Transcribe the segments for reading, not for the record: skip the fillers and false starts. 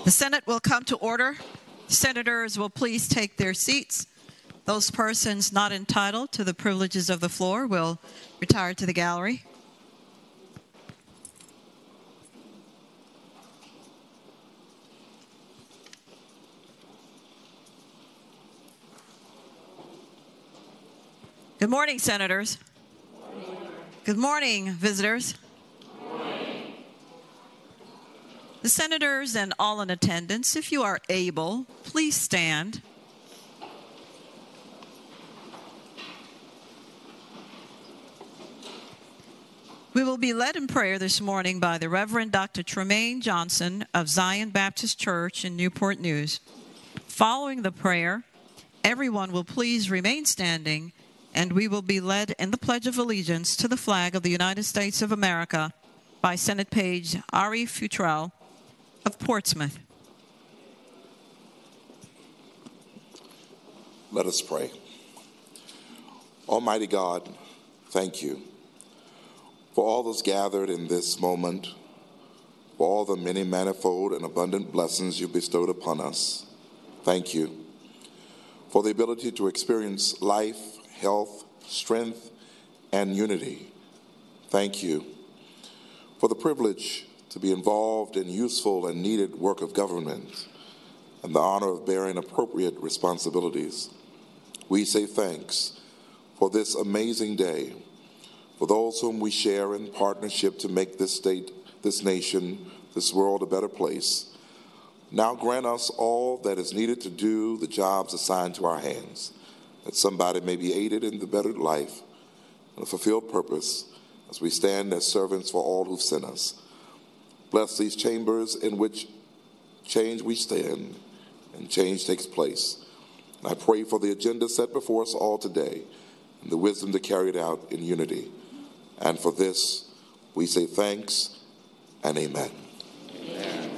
The Senate will come to order. Senators will please take their seats. Those persons not entitled to the privileges of the floor will retire to the gallery. Good morning, Senators. Good morning, visitors. The Senators and all in attendance, if you are able, please stand. We will be led in prayer this morning by the Reverend Dr. Tremaine Johnson of Zion Baptist Church in Newport News. Following the prayer, everyone will please remain standing, and we will be led in the Pledge of Allegiance to the flag of the United States of America by Senate Page Ari Futrell of Portsmouth. Let us pray. Almighty God, thank you for all those gathered in this moment, for all the many manifold and abundant blessings you bestowed upon us. Thank you for the ability to experience life, health, strength, and unity. Thank you for the privilege to be involved in useful and needed work of government and the honor of bearing appropriate responsibilities. We say thanks for this amazing day, for those whom we share in partnership to make this state, this nation, this world a better place. Now grant us all that is needed to do the jobs assigned to our hands, that somebody may be aided in the better life and a fulfilled purpose as we stand as servants for all who've sent us. Bless these chambers in which change we stand and change takes place. And I pray for the agenda set before us all today and the wisdom to carry it out in unity. And for this, we say thanks and amen. Amen.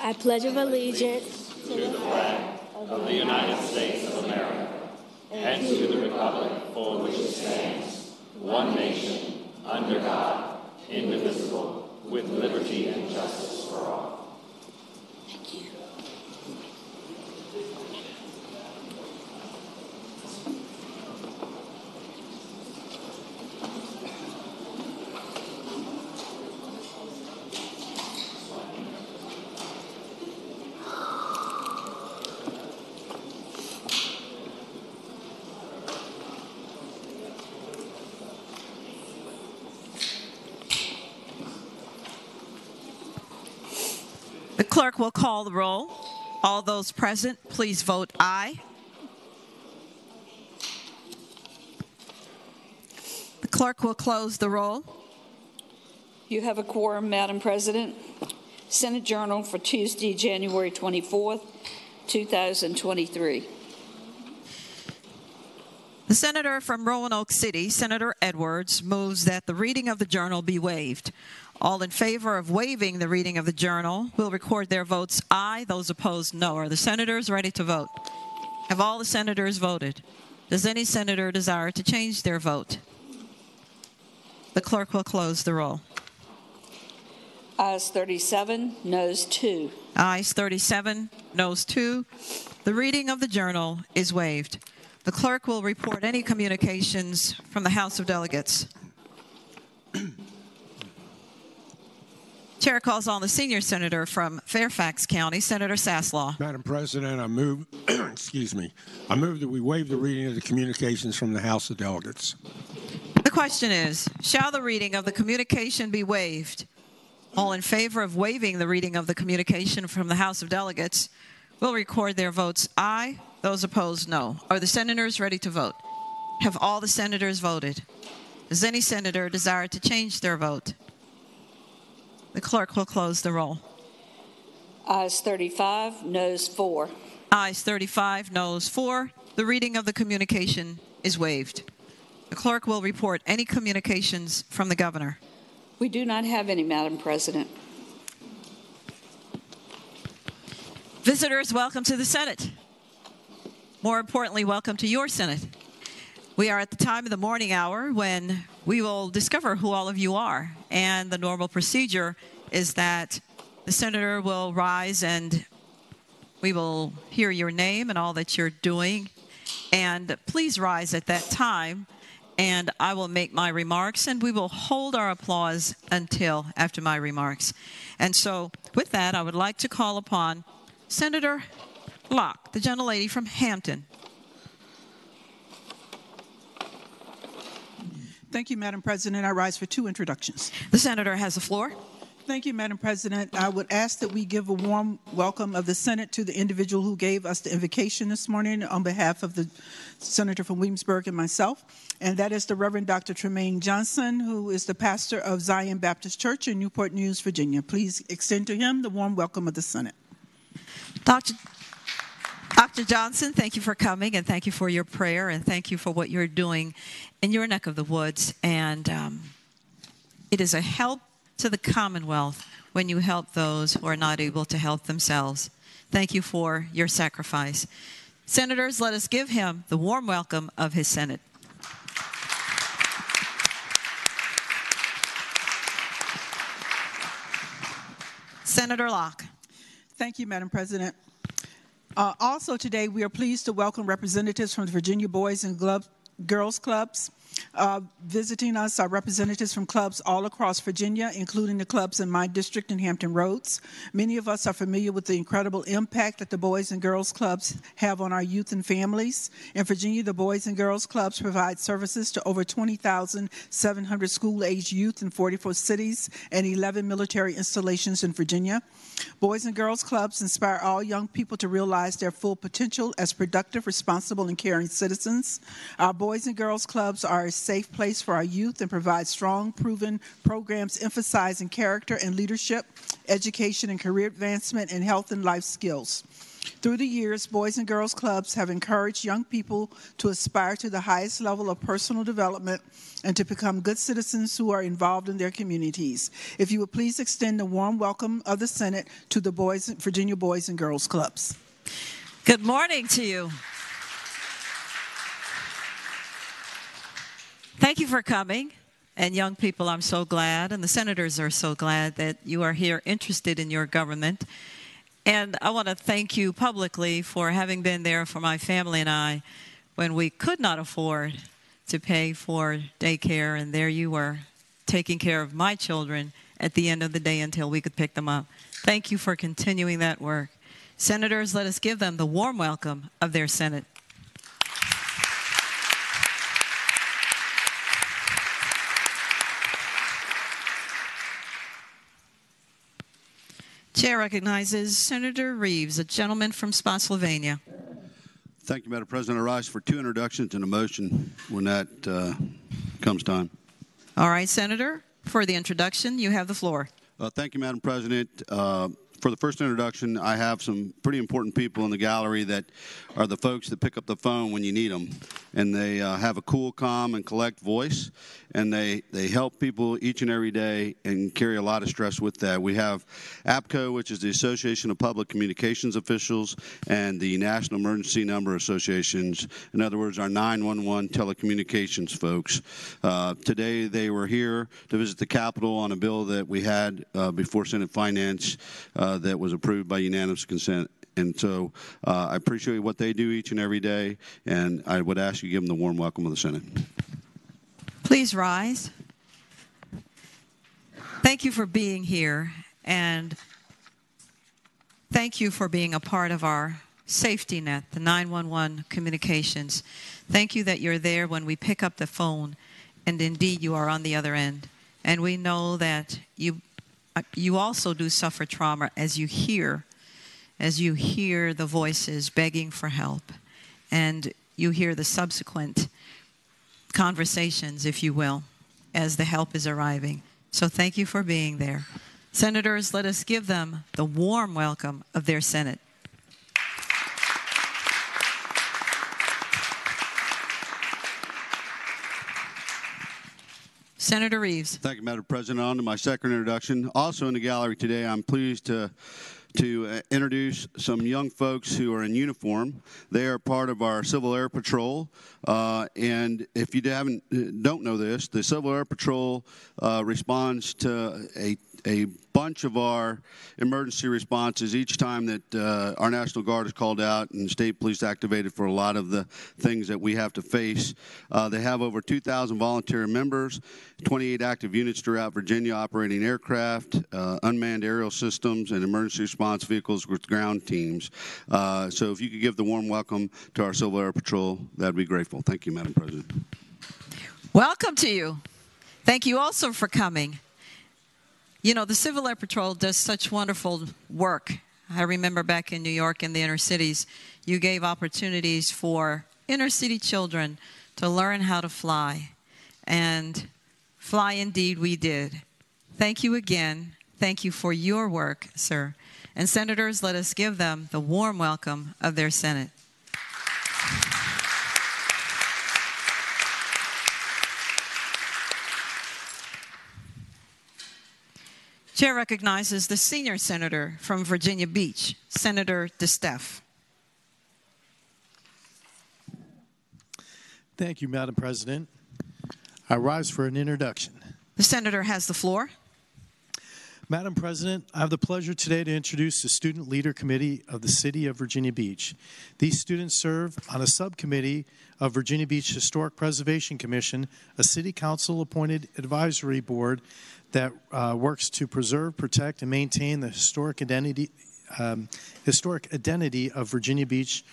I pledge allegiance to the flag of the United States of America and to the republic for which it stands, one nation, under God, indivisible, with liberty and justice for all. Thank you. The clerk will call the roll. All those present, please vote aye. The clerk will close the roll. You have a quorum, Madam President. Senate Journal for Tuesday, January 24th, 2023. The senator from Roanoke City, Senator Edwards, moves that the reading of the journal be waived. All in favor of waiving the reading of the journal will record their votes aye. Those opposed, no. Are the senators ready to vote? Have all the senators voted? Does any senator desire to change their vote? The clerk will close the roll. Ayes 37, noes 2. Ayes 37, noes 2. The reading of the journal is waived. The clerk will report any communications from the House of Delegates. Chair calls on the senior senator from Fairfax County, Senator Saslaw. Madam President, I move, I move that we waive the reading of the communications from the House of Delegates. The question is, shall the reading of the communication be waived? All in favor of waiving the reading of the communication from the House of Delegates will record their votes aye. Those opposed, no. Are the senators ready to vote? Have all the senators voted? Does any senator desire to change their vote? The clerk will close the roll. Ayes 35, noes 4. Ayes 35, noes 4. The reading of the communication is waived. The clerk will report any communications from the governor. We do not have any, Madam President. Visitors, welcome to the Senate. More importantly, welcome to your Senate. We are at the time of the morning hour when we will discover who all of you are. And the normal procedure is that the senator will rise and we will hear your name and all that you're doing. And please rise at that time, and I will make my remarks, and we will hold our applause until after my remarks. And so with that, I would like to call upon Senator Locke, the gentlelady from Hampton. Thank you, Madam President. I rise for 2 introductions. The senator has the floor. Thank you, Madam President. I would ask that we give a warm welcome of the Senate to the individual who gave us the invocation this morning on behalf of the senator from Williamsburg and myself, and that is the Reverend Dr. Tremaine Johnson, who is the pastor of Zion Baptist Church in Newport News, Virginia. Please extend to him the warm welcome of the Senate. Dr. Johnson, thank you for coming, and thank you for your prayer, and thank you for what you're doing in your neck of the woods. And it is a help to the Commonwealth when you help those who are not able to help themselves. Thank you for your sacrifice. Senators, let us give him the warm welcome of his Senate. Senator Locke. Thank you, Madam President. Also today, we are pleased to welcome representatives from the Virginia Boys and Girls Clubs. Visiting us are representatives from clubs all across Virginia, including the clubs in my district in Hampton Roads. Many of us are familiar with the incredible impact that the Boys and Girls Clubs have on our youth and families. In Virginia, the Boys and Girls Clubs provide services to over 20,700 school-aged youth in 44 cities and 11 military installations in Virginia. Boys and Girls Clubs inspire all young people to realize their full potential as productive, responsible, and caring citizens. Our Boys and Girls Clubs are a safe place for our youth and provide strong, proven programs emphasizing character and leadership, education and career advancement, and health and life skills. Through the years, Boys and Girls Clubs have encouraged young people to aspire to the highest level of personal development and to become good citizens who are involved in their communities. If you would please extend a warm welcome of the Senate to the Virginia Boys and Girls Clubs. Good morning to you. Thank you for coming. And young people, I'm so glad, and the senators are so glad that you are here interested in your government. And I want to thank you publicly for having been there for my family and I when we could not afford to pay for daycare, and there you were taking care of my children at the end of the day until we could pick them up. Thank you for continuing that work. Senators, let us give them the warm welcome of their Senate. Chair recognizes Senator Reeves, a gentleman from Spotsylvania. Thank you, Madam President. I rise for 2 introductions and a motion when that comes time. All right, Senator, for the introduction, you have the floor. Thank you, Madam President. For the first introduction, I have some pretty important people in the gallery that are the folks that pick up the phone when you need them. And they have a cool, calm, and collect voice. And they help people each and every day and carry a lot of stress with that. We have APCO, which is the Association of Public Communications Officials, and the National Emergency Number Associations. In other words, our 911 telecommunications folks. Today, they were here to visit the Capitol on a bill that we had before Senate Finance that was approved by unanimous consent. And so I appreciate what they do each and every day, and I would ask you to give them the warm welcome of the Senate. Please rise. Thank you for being here, and thank you for being a part of our safety net, the 911 communications. Thank you that you're there when we pick up the phone, and indeed you are on the other end. And we know that you also do suffer trauma as you hear the voices begging for help, and you hear the subsequent conversations, if you will, as the help is arriving. So thank you for being there. Senators, let us give them the warm welcome of their Senate. Senator Reeves. Thank you, Madam President. On to my second introduction. Also in the gallery today, I'm pleased to to introduce some young folks who are in uniform. They are part of our Civil Air Patrol, and if you don't know this, the Civil Air Patrol responds to a bunch of our emergency responses each time that our National Guard is called out and state police activated for a lot of the things that we have to face. They have over 2,000 volunteer members, 28 active units throughout Virginia operating aircraft, unmanned aerial systems, and emergency response vehicles with ground teams. So if you could give the warm welcome to our Civil Air Patrol, that'd be grateful. Thank you, Madam President. Welcome to you. Thank you also for coming. You know, the Civil Air Patrol does such wonderful work. I remember back in New York in the inner cities, you gave opportunities for inner city children to learn how to fly. And fly indeed we did. Thank you again. Thank you for your work, sir. And senators, let us give them the warm welcome of their Senate. Chair recognizes the senior senator from Virginia Beach, Senator DeSteff. Thank you, Madam President. I rise for an introduction. The senator has the floor. Madam President, I have the pleasure today to introduce the Student Leader Committee of the City of Virginia Beach. These students serve on a subcommittee of Virginia Beach Historic Preservation Commission, a city council-appointed advisory board that works to preserve, protect, and maintain the historic identity of Virginia Beach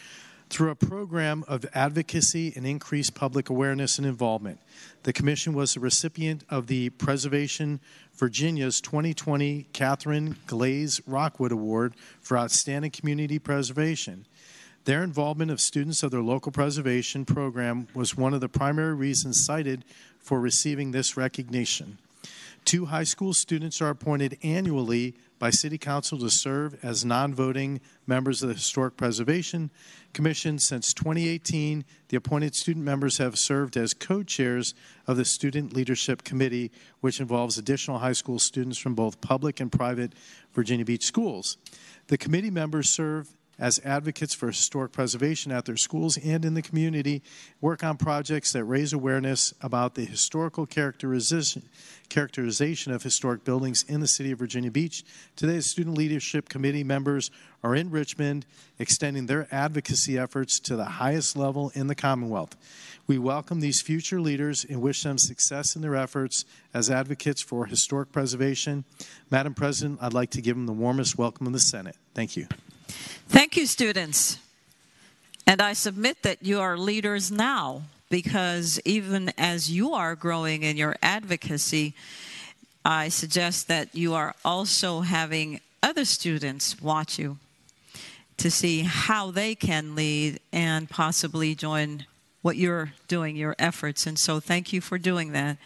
through a program of advocacy and increased public awareness and involvement. The Commission was the recipient of the Preservation Virginia's 2020 Catherine Glaze Rockwood Award for Outstanding Community Preservation. Their involvement of students of their local preservation program was one of the primary reasons cited for receiving this recognition. 2 high school students are appointed annually by City Council to serve as non-voting members of the Historic Preservation Commission. Since 2018, the appointed student members have served as co-chairs of the Student Leadership Committee, which involves additional high school students from both public and private Virginia Beach schools. The committee members serve as advocates for historic preservation at their schools and in the community, work on projects that raise awareness about the historical characterization of historic buildings in the city of Virginia Beach. Today, the Student Leadership Committee members are in Richmond, extending their advocacy efforts to the highest level in the Commonwealth. We welcome these future leaders and wish them success in their efforts as advocates for historic preservation. Madam President, I'd like to give them the warmest welcome in the Senate. Thank you. Thank you, students. And I submit that you are leaders now, because even as you are growing in your advocacy, I suggest that you are also having other students watch you to see how they can lead and possibly join what you're doing, your efforts. And so thank you for doing that.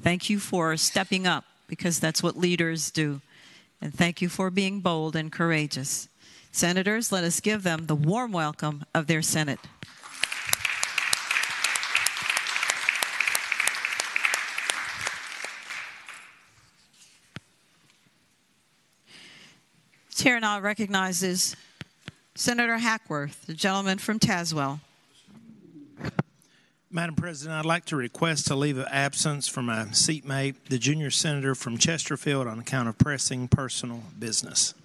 Thank you for stepping up, because that's what leaders do. And thank you for being bold and courageous. Senators, let us give them the warm welcome of their Senate. Chair now recognizes Senator Hackworth, the gentleman from Tazewell. Madam President, I'd like to request a leave of absence for my seatmate, the junior senator from Chesterfield, on account of pressing personal business.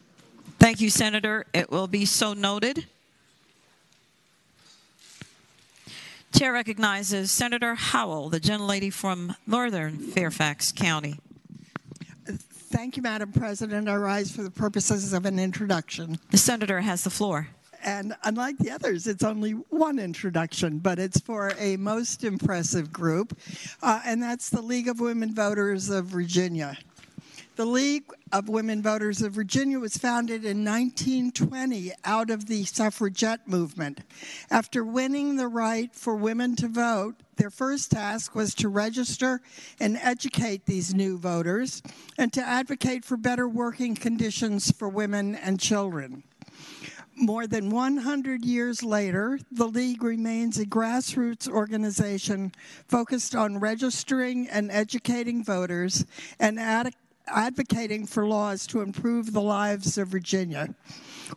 Thank you, Senator. It will be so noted. Chair recognizes Senator Howell, the gentlelady from Northern Fairfax County. Thank you, Madam President. I rise for the purposes of an introduction. The senator has the floor. And unlike the others, it's only one introduction, but it's for a most impressive group, and that's the League of Women Voters of Virginia. The League of Women Voters of Virginia was founded in 1920 out of the suffragette movement. After winning the right for women to vote, their first task was to register and educate these new voters and to advocate for better working conditions for women and children. More than 100 years later, the League remains a grassroots organization focused on registering and educating voters and advocating for laws to improve the lives of Virginia.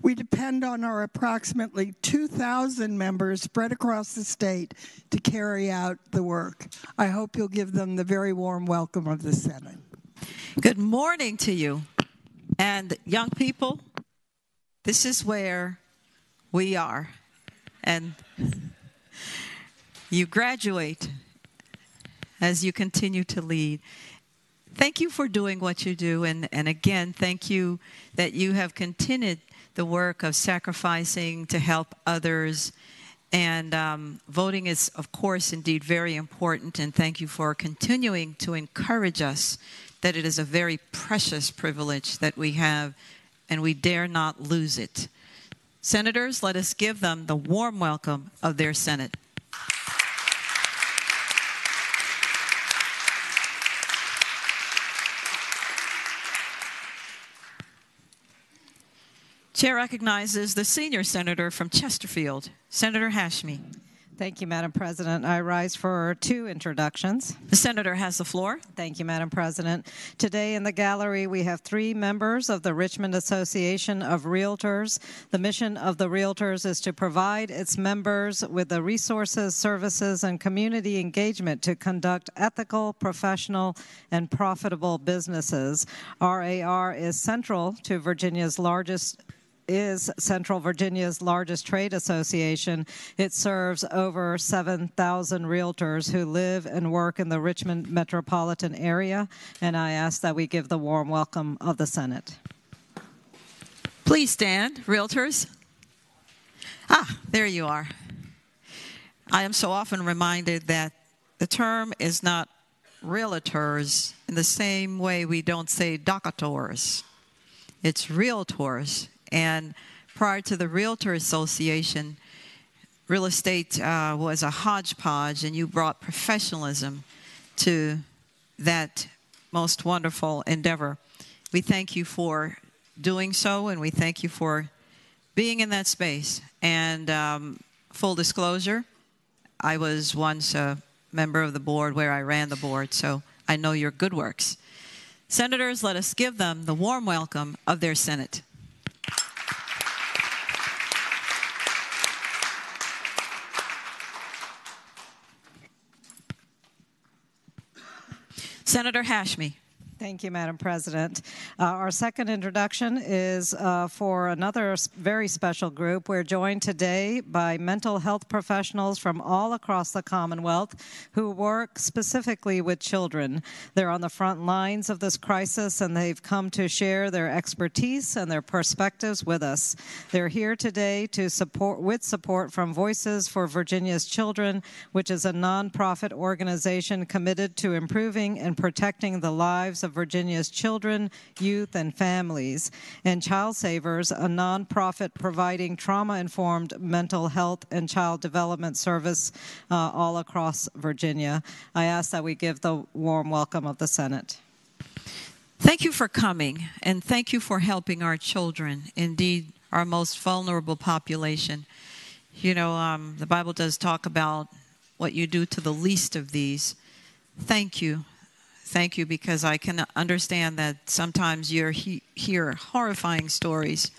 We depend on our approximately 2,000 members spread across the state to carry out the work. I hope you'll give them the very warm welcome of the Senate. Good morning to you. And young people, this is where we are. And you graduate as you continue to lead. Thank you for doing what you do. And again, thank you that you have continued the work of sacrificing to help others. And voting is, of course, indeed very important. And thank you for continuing to encourage us that it is a very precious privilege that we have, and we dare not lose it. Senators, let us give them the warm welcome of their Senate. Chair recognizes the senior senator from Chesterfield, Senator Hashmi. Thank you, Madam President. I rise for two introductions. The senator has the floor. Thank you, Madam President. Today in the gallery, we have three members of the Richmond Association of Realtors. The mission of the Realtors is to provide its members with the resources, services, and community engagement to conduct ethical, professional, and profitable businesses. RAR is Central Virginia's largest trade association. It serves over 7,000 realtors who live and work in the Richmond metropolitan area, and I ask that we give the warm welcome of the Senate. Please stand, realtors. There you are. I am so often reminded that the term is not realtors in the same way we don't say doctors. It's realtors. And prior to the Realtor Association, real estate was a hodgepodge, and you brought professionalism to that most wonderful endeavor. We thank you for doing so, and we thank you for being in that space. And full disclosure, I was once a member of the board where I ran the board, so I know your good works. Senators, let us give them the warm welcome of their Senate. Senator Hashmi. Thank you, Madam President. Our second introduction is for another very special group. We're joined today by mental health professionals from all across the Commonwealth who work specifically with children. They're on the front lines of this crisis, and they've come to share their expertise and their perspectives with us. They're here today to with support from Voices for Virginia's Children, which is a nonprofit organization committed to improving and protecting the lives of Virginia's children, youth, and families, and Child Savers, a nonprofit providing trauma-informed mental health and child development service all across Virginia. I ask that we give the warm welcome of the Senate. Thank you for coming, and thank you for helping our children, indeed our most vulnerable population. You know, the Bible does talk about what you do to the least of these. Thank you. Thank you, because I can understand that sometimes you hear horrifying stories.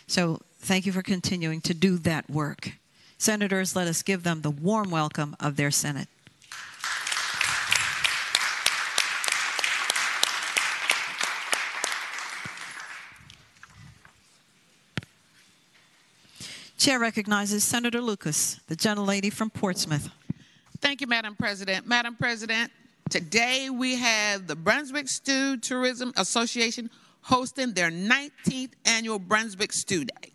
So thank you for continuing to do that work. Senators, let us give them the warm welcome of their Senate. Chair recognizes Senator Lucas, the gentlelady from Portsmouth. Thank you, Madam President. Madam President, today we have the Brunswick Stew Tourism Association hosting their 19th annual Brunswick Stew Day.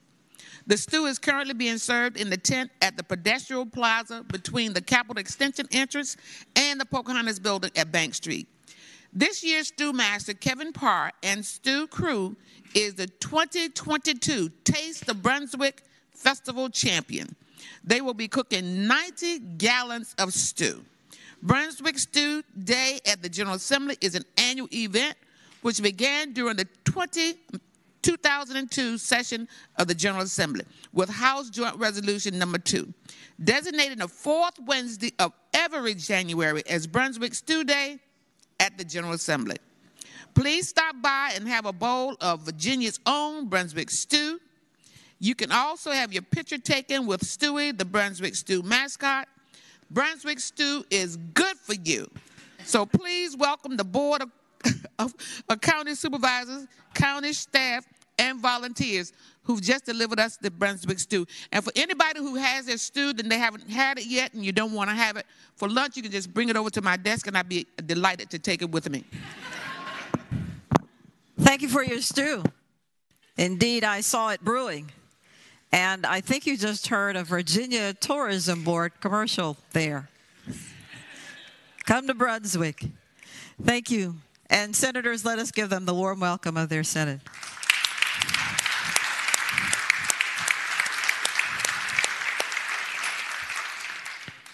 The stew is currently being served in the tent at the pedestrian plaza between the Capitol Extension entrance and the Pocahontas building at Bank Street. This year's stew master, Kevin Parr, and stew crew is the 2022 Taste the Brunswick Festival champion. They will be cooking 90 gallons of stew. Brunswick Stew Day at the General Assembly is an annual event which began during the 2002 session of the General Assembly with House Joint Resolution number 2, designating the fourth Wednesday of every January as Brunswick Stew Day at the General Assembly. Please stop by and have a bowl of Virginia's own Brunswick stew. You can also have your picture taken with Stewie, the Brunswick stew mascot. Brunswick stew is good for you. So please welcome the Board of County Supervisors, county staff, and volunteers who've just delivered us the Brunswick stew. And for anybody who has their stew and they haven't had it yet and you don't want to have it for lunch, you can just bring it over to my desk and I'd be delighted to take it with me. Thank you for your stew. Indeed, I saw it brewing. And I think you just heard a Virginia Tourism Board commercial there. Come to Brunswick. Thank you. And senators, let us give them the warm welcome of their Senate.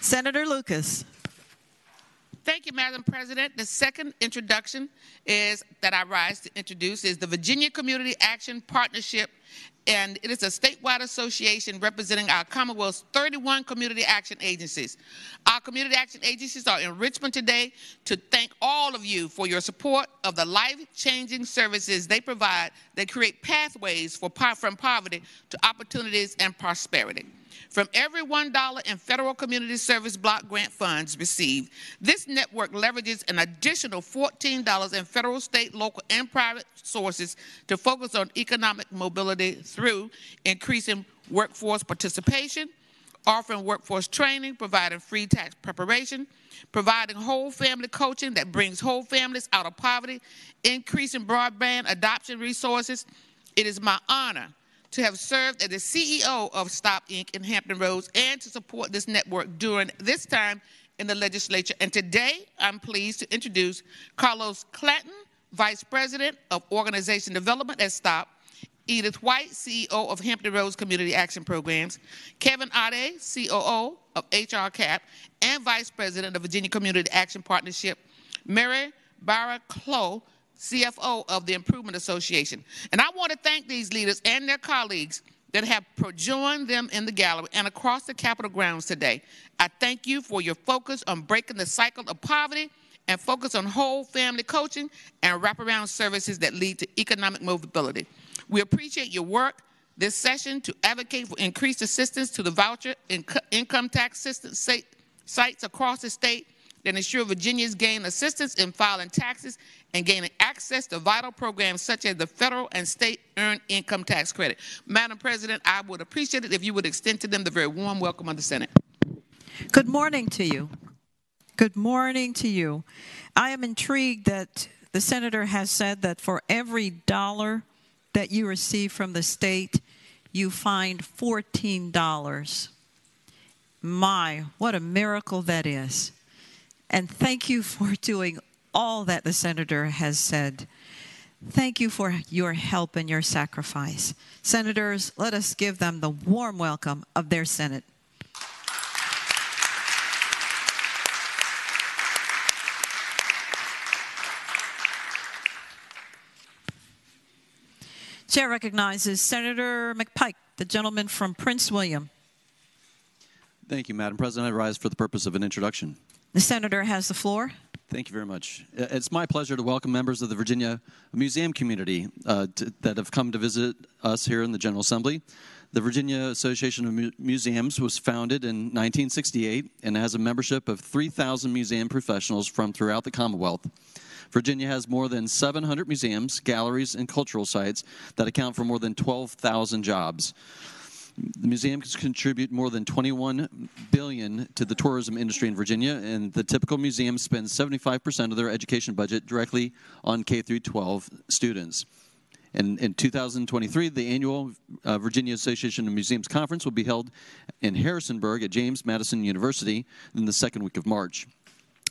Senator Lucas. Thank you, Madam President. The second introduction that I rise to introduce is the Virginia Community Action Partnership, and it is a statewide association representing our Commonwealth's 31 community action agencies. Our community action agencies are in Richmond today to thank all of you for your support of the life-changing services they provide that create pathways from poverty to opportunities and prosperity. From every $1 in federal community service block grant funds received, this network leverages an additional $14 in federal, state, local, and private sources to focus on economic mobility through increasing workforce participation, offering workforce training, providing free tax preparation, providing whole family coaching that brings whole families out of poverty, increasing broadband adoption resources. It is my honor to have served as the CEO of STOP Inc. in Hampton Roads and to support this network during this time in the legislature. And today, I'm pleased to introduce Carlos Clanton, Vice President of Organization Development at STOP, Edith White, CEO of Hampton Roads Community Action Programs, Kevin Ade, COO of HR CAP and Vice President of Virginia Community Action Partnership, Mary Barra-Clough, CFO of the Improvement Association. And I want to thank these leaders and their colleagues that have joined them in the gallery and across the Capitol grounds today. I thank you for your focus on breaking the cycle of poverty and focus on whole family coaching and wraparound services that lead to economic mobility. We appreciate your work this session to advocate for increased assistance to the voucher and income tax assistance sites across the state that ensure Virginians gain assistance in filing taxes and gaining access to vital programs such as the federal and state earned income tax credit. Madam President, I would appreciate it if you would extend to them the very warm welcome of the Senate. Good morning to you. Good morning to you. I am intrigued that the senator has said that for every dollar that you receive from the state, you find $14. My, what a miracle that is. And thank you for doing all that the senator has said. Thank you for your help and your sacrifice. Senators, let us give them the warm welcome of their Senate. Chair recognizes Senator McPike, the gentleman from Prince William. Thank you, Madam President. I rise for the purpose of an introduction. The senator has the floor. Thank you very much. It's my pleasure to welcome members of the Virginia Museum community that have come to visit us here in the General Assembly. The Virginia Association of Museums was founded in 1968 and has a membership of 3,000 museum professionals from throughout the Commonwealth. Virginia has more than 700 museums, galleries, and cultural sites that account for more than 12,000 jobs. The museums contribute more than $21 billion to the tourism industry in Virginia, and the typical museum spends 75% of their education budget directly on K-12 students. And in 2023, the annual Virginia Association of Museums Conference will be held in Harrisonburg at James Madison University in the second week of March.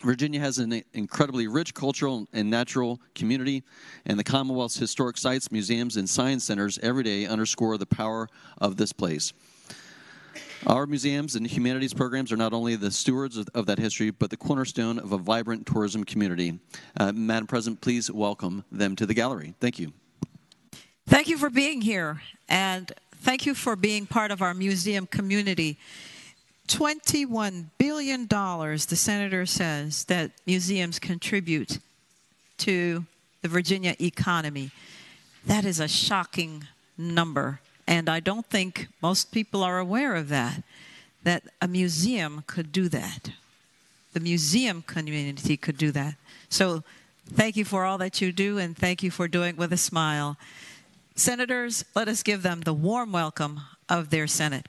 Virginia has an incredibly rich cultural and natural community, and the Commonwealth's historic sites, museums, and science centers every day underscore the power of this place. Our museums and humanities programs are not only the stewards of that history, but the cornerstone of a vibrant tourism community. Madam President, please welcome them to the gallery. Thank you. Thank you for being here, and thank you for being part of our museum community. $21 billion, the senator says, that museums contribute to the Virginia economy. That is a shocking number, and I don't think most people are aware of that a museum could do that. The museum community could do that. So thank you for all that you do, and thank you for doing it with a smile. Senators, let us give them the warm welcome of their Senate.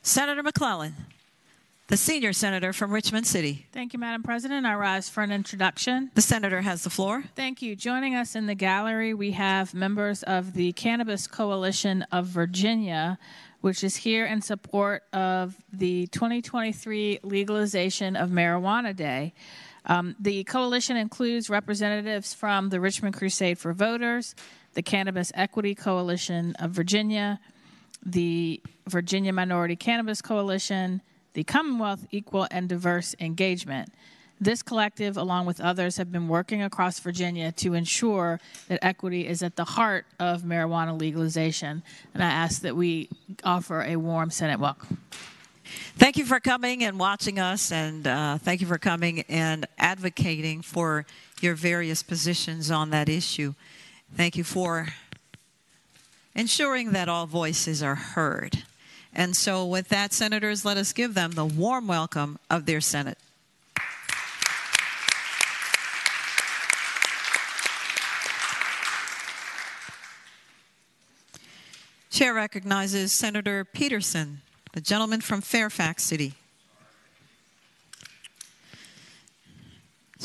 Senator McClellan, the senior senator from Richmond City. Thank you, Madam President. I rise for an introduction. The senator has the floor. Thank you. Joining us in the gallery, we have members of the Cannabis Coalition of Virginia, which is here in support of the 2023 legalization of Marijuana Day. The coalition includes representatives from the Richmond Crusade for Voters, the Cannabis Equity Coalition of Virginia, the Virginia Minority Cannabis Coalition, the Commonwealth Equal and Diverse Engagement. This collective, along with others, have been working across Virginia to ensure that equity is at the heart of marijuana legalization. And I ask that we offer a warm Senate welcome. Thank you for coming and watching us, and thank you for coming and advocating for your various positions on that issue. Thank you for ensuring that all voices are heard. And so with that, senators, let us give them the warm welcome of their Senate. Chair recognizes Senator Peterson, the gentleman from Fairfax City.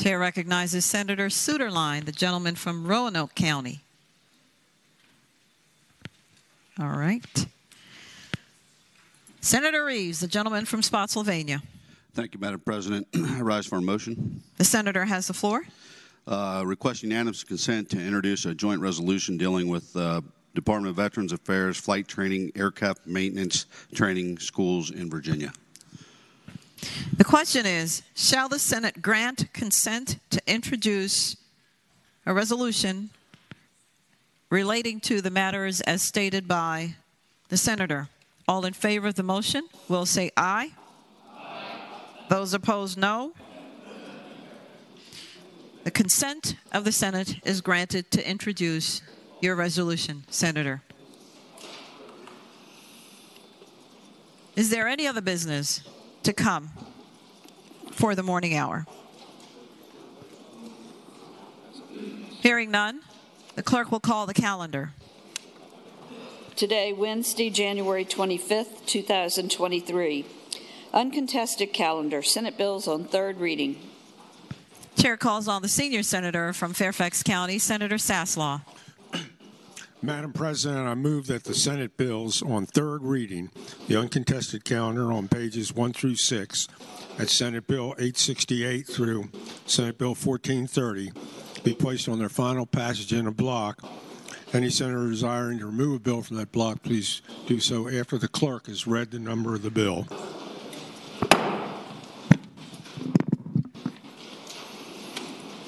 Chair recognizes Senator Suterline, the gentleman from Roanoke County. All right. Senator Reeves, the gentleman from Spotsylvania. Thank you, Madam President. I rise for a motion. The senator has the floor. Request unanimous consent to introduce a joint resolution dealing with Department of Veterans Affairs, flight training, aircraft maintenance training schools in Virginia. The question is, shall the Senate grant consent to introduce a resolution relating to the matters as stated by the senator? All in favor of the motion will say aye. Aye. Those opposed, no. The consent of the Senate is granted to introduce your resolution, Senator. Is there any other business to come for the morning hour? Hearing none, the clerk will call the calendar. Today, Wednesday, January 25th, 2023. Uncontested calendar. Senate bills on third reading. Chair calls on the senior senator from Fairfax County, Senator Saslaw. Madam President, I move that the Senate bills on third reading, the uncontested calendar on pages 1 through 6, at Senate Bill 868 through Senate Bill 1430, be placed on their final passage in a block. Any senator desiring to remove a bill from that block, please do so after the clerk has read the number of the bill.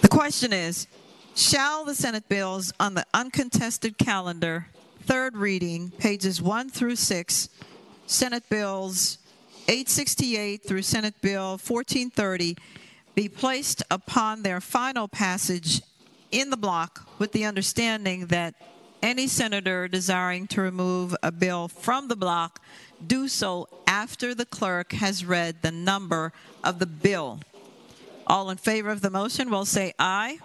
The question is, shall the Senate bills on the uncontested calendar, third reading, pages 1 through 6, Senate bills 868 through Senate Bill 1430, be placed upon their final passage in the block with the understanding that any senator desiring to remove a bill from the block do so after the clerk has read the number of the bill. All in favor of the motion will say aye.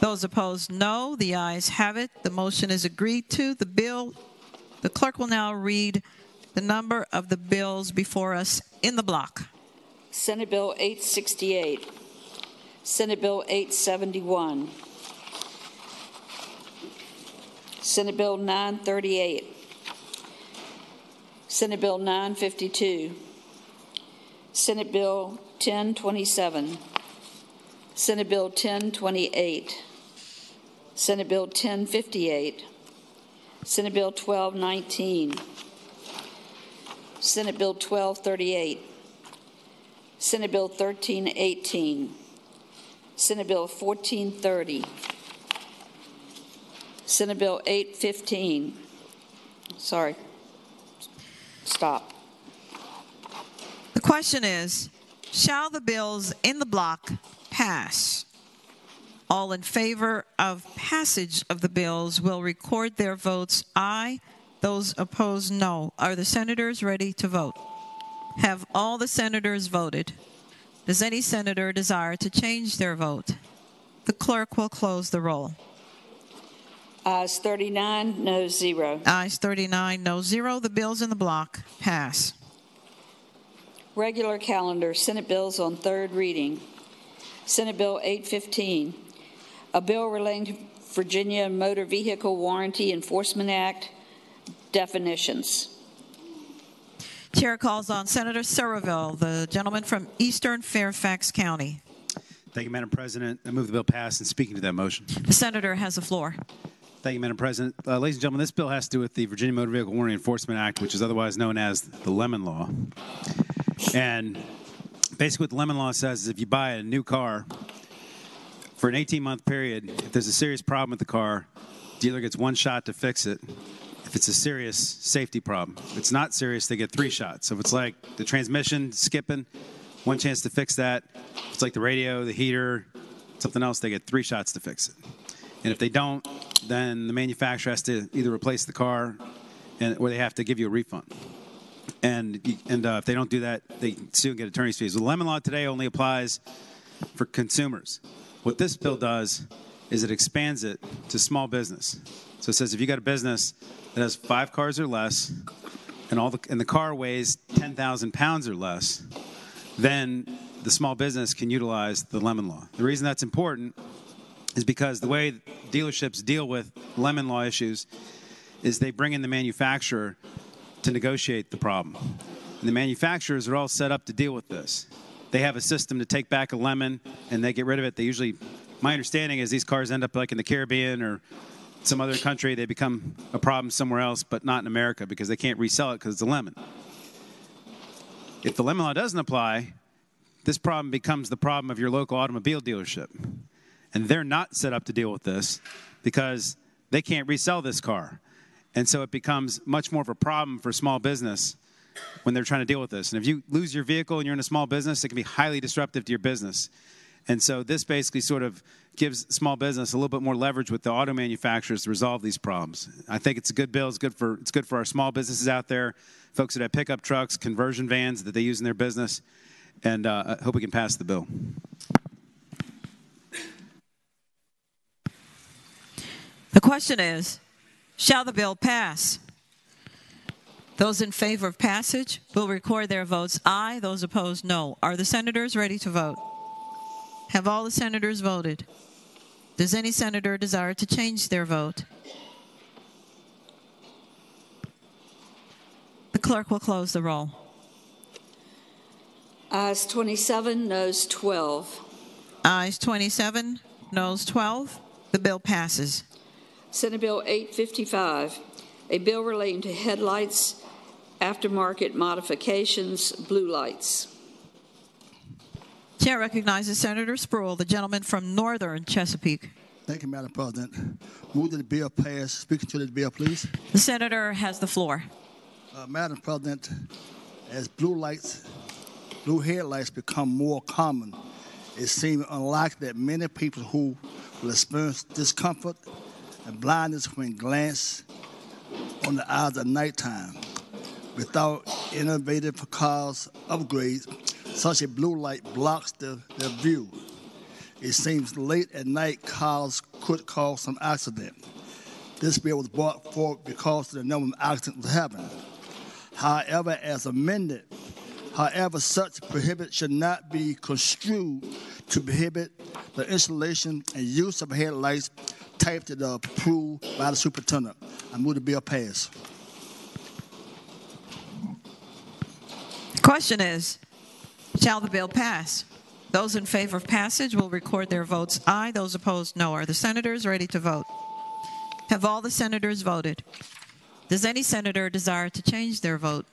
Those opposed, no. The ayes have it. The motion is agreed to. The clerk will now read the number of the bills before us in the block. Senate Bill 868, Senate Bill 871, Senate Bill 938, Senate Bill 952, Senate Bill 1027, Senate Bill 1028, Senate Bill 1058, Senate Bill 1219, Senate Bill 1238, Senate Bill 1318, Senate Bill 1430, Senate Bill 815, Sorry. Stop. The question is, shall the bills in the block pass? All in favor of passage of the bills will record their votes aye. Those opposed, no. Are the senators ready to vote? Have all the senators voted? Does any senator desire to change their vote? The clerk will close the roll. Ayes 39, noes 0. Ayes 39, no 0. The bills in the block pass. Regular calendar, Senate bills on third reading. Senate Bill 815, a bill relating to Virginia Motor Vehicle Warranty Enforcement Act definitions. Chair calls on Senator Surreville, the gentleman from Eastern Fairfax County. Thank you, Madam President. I move the bill pass and speaking to that motion. The senator has the floor. Thank you, Madam President. Ladies and gentlemen, this bill has to do with the Virginia Motor Vehicle Warranty Enforcement Act, which is otherwise known as the Lemon Law. And basically what the Lemon Law says is if you buy a new car for an 18-month period, if there's a serious problem with the car, the dealer gets one shot to fix it. If it's a serious safety problem. If it's not serious, they get 3 shots. So if it's like the transmission skipping, one chance to fix that. If it's like the radio, the heater, something else, they get 3 shots to fix it. And if they don't, then the manufacturer has to either replace the car or they have to give you a refund. And if they don't do that, they still get attorney's fees. The Lemon Law today only applies for consumers. What this bill does is it expands it to small business. So it says if you got a business that has 5 cars or less and the car weighs 10,000 pounds or less, then the small business can utilize the Lemon Law. The reason that's important is because the way dealerships deal with Lemon Law issues is they bring in the manufacturer to negotiate the problem. And the manufacturers are all set up to deal with this. They have a system to take back a lemon and they get rid of it. They usually, my understanding is these cars end up like in the Caribbean or some other country. They become a problem somewhere else, but not in America because they can't resell it because it's a lemon. If the Lemon Law doesn't apply, this problem becomes the problem of your local automobile dealership. And they're not set up to deal with this because they can't resell this car. And so it becomes much more of a problem for small business when they're trying to deal with this. And if you lose your vehicle and you're in a small business, it can be highly disruptive to your business. And so this basically sort of gives small business a little bit more leverage with the auto manufacturers to resolve these problems. I think it's a good bill. It's good for our small businesses out there, folks that have pickup trucks, conversion vans that they use in their business. And I hope we can pass the bill. The question is, shall the bill pass? Those in favor of passage will record their votes aye. Those opposed, no. Are the senators ready to vote? Have all the senators voted? Does any senator desire to change their vote? The clerk will close the roll. Ayes 27, noes 12. Ayes 27, noes 12. The bill passes. Senate Bill 855, a bill relating to headlights, aftermarket modifications, blue lights. Chair recognizes Senator Spruill, the gentleman from northern Chesapeake. Thank you, Madam President. Move that the bill pass. Speaking to the bill, please. The senator has the floor. Madam President, as blue headlights become more common, it seems unlikely that many people who will experience discomfort and blindness when glance on the eyes at nighttime. Without innovative cars upgrades, such a blue light blocks their view. It seems late at night cars could cause some accident. This bill was brought forward because of the number of accidents was happening. However, as amended, such prohibit should not be construed to prohibit the installation and use of headlights typed and approved by the superintendent. I move the bill pass. The question is, shall the bill pass? Those in favor of passage will record their votes aye. Those opposed, no. Are the senators ready to vote? Have all the senators voted? Does any senator desire to change their vote?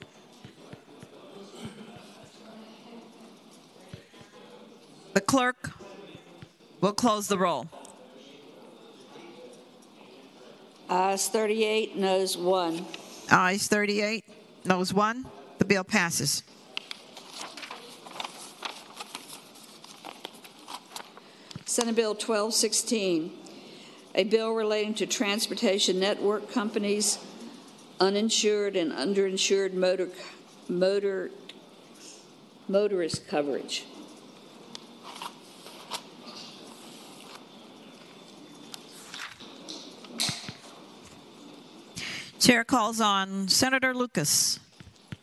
The clerk will close the roll. Ayes 38, noes 1. Ayes 38, noes 1. The bill passes. Senate Bill 1216, a bill relating to transportation network companies, uninsured and underinsured motorist coverage. Chair calls on Senator Lucas,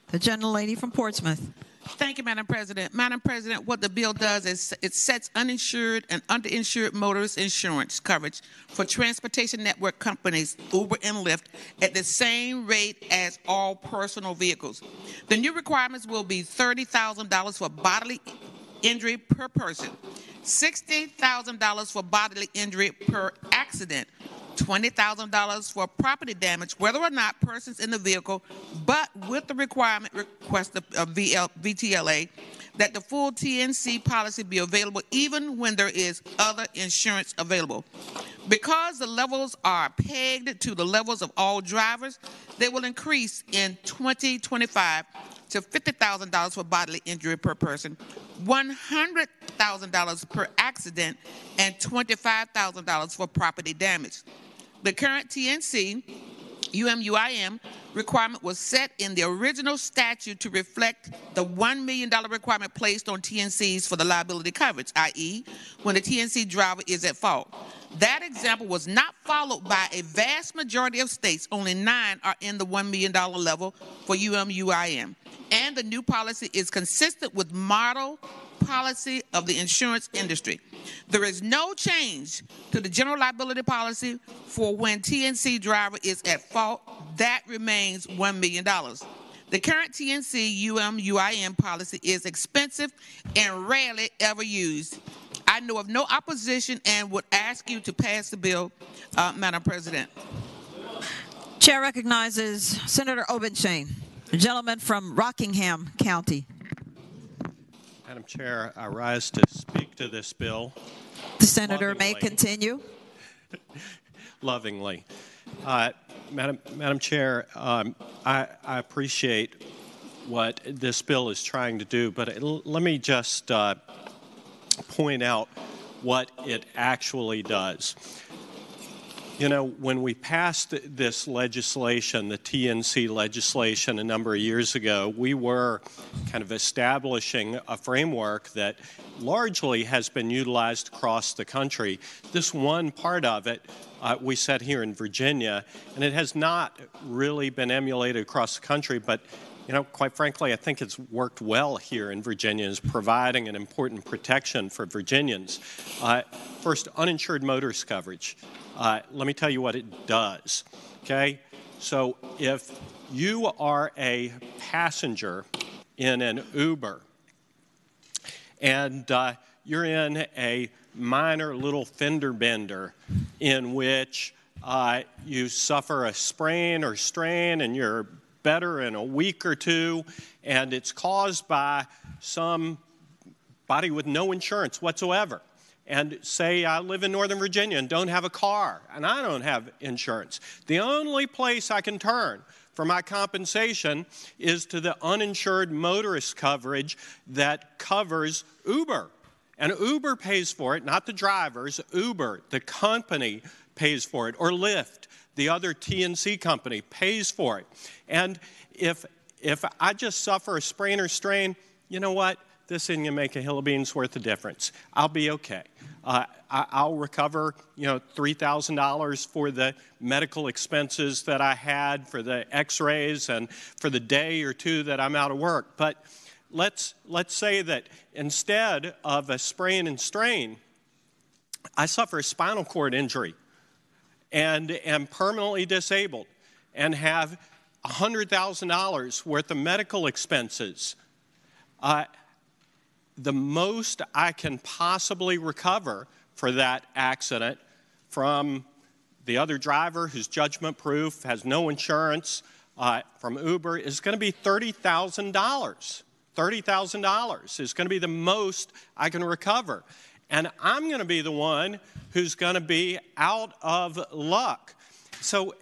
the gentlelady from Portsmouth. Thank you, Madam President. Madam President, what the bill does is it sets uninsured and underinsured motorist insurance coverage for transportation network companies, Uber and Lyft, at the same rate as all personal vehicles. The new requirements will be $30,000 for bodily injury per person, $60,000 for bodily injury per accident, $20,000 for property damage, whether or not persons in the vehicle, but with the request of VTLA that the full TNC policy be available even when there is other insurance available. Because the levels are pegged to the levels of all drivers, they will increase in 2025 to $50,000 for bodily injury per person, $100,000 per accident, and $25,000 for property damage. The current TNC UMUIM requirement was set in the original statute to reflect the $1 million requirement placed on TNCs for the liability coverage, i.e., when the TNC driver is at fault. That example was not followed by a vast majority of states. Only 9 are in the $1 million level for UMUIM. And the new policy is consistent with model policy of the insurance industry. There is no change to the general liability policy for when TNC driver is at fault. That remains $1 million. The current TNC UMUIM policy is expensive and rarely ever used. I know of no opposition and would ask you to pass the bill, Madam President. Chair recognizes Senator Obenshain, a gentleman from Rockingham County. Madam Chair, I rise to speak to this bill. The senator may continue. Lovingly. Madam Chair, I appreciate what this bill is trying to do, but let me just point out what it actually does. You know, when we passed this legislation, the TNC legislation, a number of years ago, we were kind of establishing a framework that largely has been utilized across the country. This one part of it we set here in Virginia, and it has not really been emulated across the country, but you know, quite frankly, I think it's worked well here in Virginia as providing an important protection for Virginians. First, uninsured motorist coverage. Let me tell you what it does, okay? So if you are a passenger in an Uber and you're in a minor little fender bender in which you suffer a sprain or strain and you're better in a week or two, and it's caused by somebody with no insurance whatsoever. And say I live in Northern Virginia and don't have a car, and I don't have insurance. The only place I can turn for my compensation is to the uninsured motorist coverage that covers Uber. And Uber pays for it, not the drivers. Uber, the company, pays for it, or Lyft, the other TNC company, pays for it. And if I just suffer a sprain or strain, you know what? This isn't going to make a hill of beans worth of difference. I'll be okay. I'll recover, you know, $3,000 for the medical expenses that I had, for the x-rays, and for the day or two that I'm out of work. But let's say that instead of a sprain and strain, I suffer a spinal cord injury and am permanently disabled and have $100,000 worth of medical expenses. The most I can possibly recover for that accident from the other driver who's judgment proof, has no insurance, from Uber is going to be $30,000. $30,000 is going to be the most I can recover. And I'm going to be the one who's going to be out of luck. So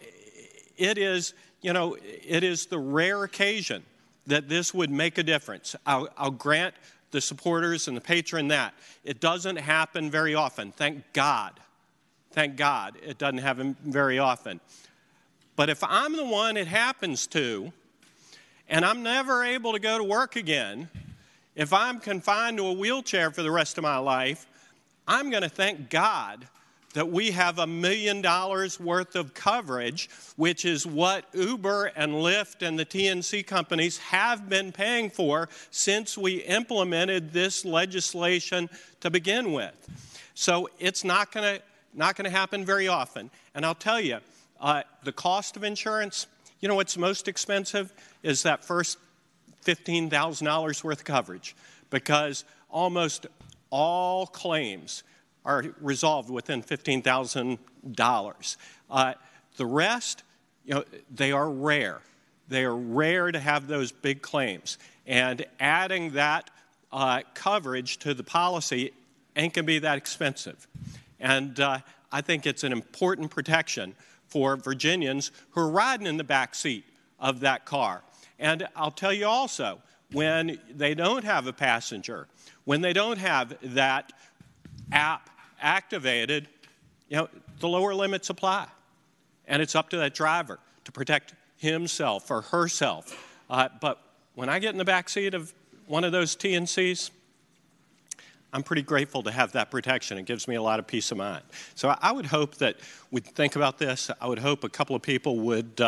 it is you know, it is the rare occasion that this would make a difference. I'll grant the supporters and the patron that. It doesn't happen very often. Thank God. Thank God it doesn't happen very often. But if I'm the one it happens to, and I'm never able to go to work again, if I'm confined to a wheelchair for the rest of my life, I'm going to thank God that we have $1 million worth of coverage, which is what Uber and Lyft and the TNC companies have been paying for since we implemented this legislation to begin with. So it's not going to happen very often. And I'll tell you, the cost of insurance, you know what's most expensive is that first $15,000 worth of coverage, because almost all claims are resolved within $15,000. The rest, you know, they are rare. They are rare to have those big claims. And adding that coverage to the policy ain't going to be that expensive. And I think it's an important protection for Virginians who are riding in the back seat of that car. And I'll tell you also, when they don't have a passenger, when they don't have that app activated, you know, the lower limits apply. And it's up to that driver to protect himself or herself. But when I get in the back seat of one of those TNCs, I'm pretty grateful to have that protection. It gives me a lot of peace of mind. So I would hope that we'd think about this. I would hope a couple of people would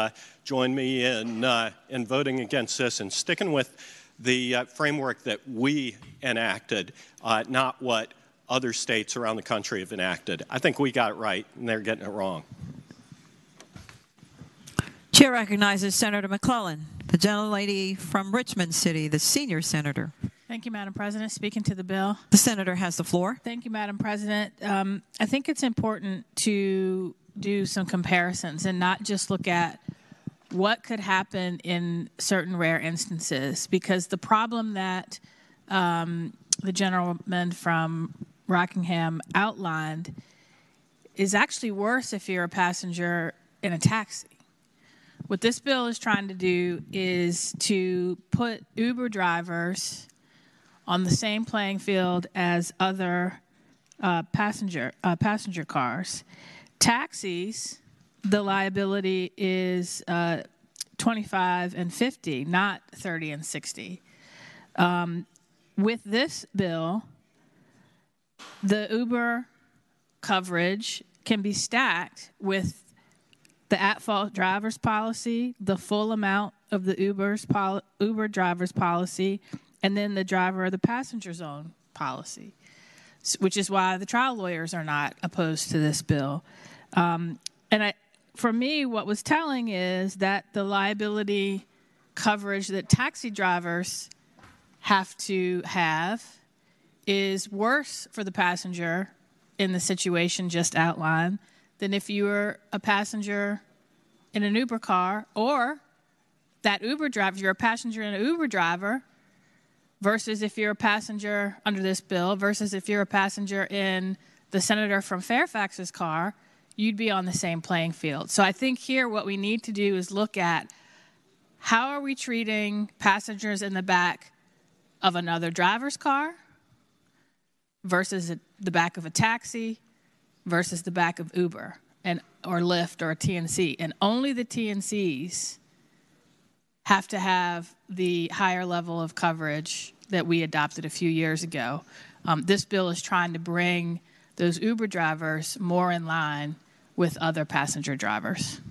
join me in voting against this and sticking with the framework that we enacted, not what other states around the country have enacted. I think we got it right, and they're getting it wrong. Chair recognizes Senator McClellan, the gentlelady from Richmond City, the senior senator. Thank you, Madam President. Speaking to the bill. The senator has the floor. Thank you, Madam President. I think it's important to do some comparisons and not just look at what could happen in certain rare instances, because the problem that the gentleman from Rockingham outlined is actually worse if you're a passenger in a taxi. What this bill is trying to do is to put Uber drivers on the same playing field as other passenger cars. Taxis, the liability is 25 and 50, not 30 and 60. With this bill, the Uber coverage can be stacked with the at-fault driver's policy, the full amount of the Uber driver's policy, and then the driver or the passenger's own policy, which is why the trial lawyers are not opposed to this bill. For me, what was telling is that the liability coverage that taxi drivers have to have is worse for the passenger in the situation just outlined than if you were a passenger in an Uber car, or that Uber driver, you're a passenger in an Uber driver, versus if you're a passenger under this bill, versus if you're a passenger in the senator from Fairfax's car, you'd be on the same playing field. So I think here what we need to do is look at how are we treating passengers in the back of another driver's car versus the back of a taxi versus the back of Uber or Lyft or a TNC. And only the TNCs have to have the higher level of coverage that we adopted a few years ago. This bill is trying to bring those Uber drivers more in line with other passenger drivers.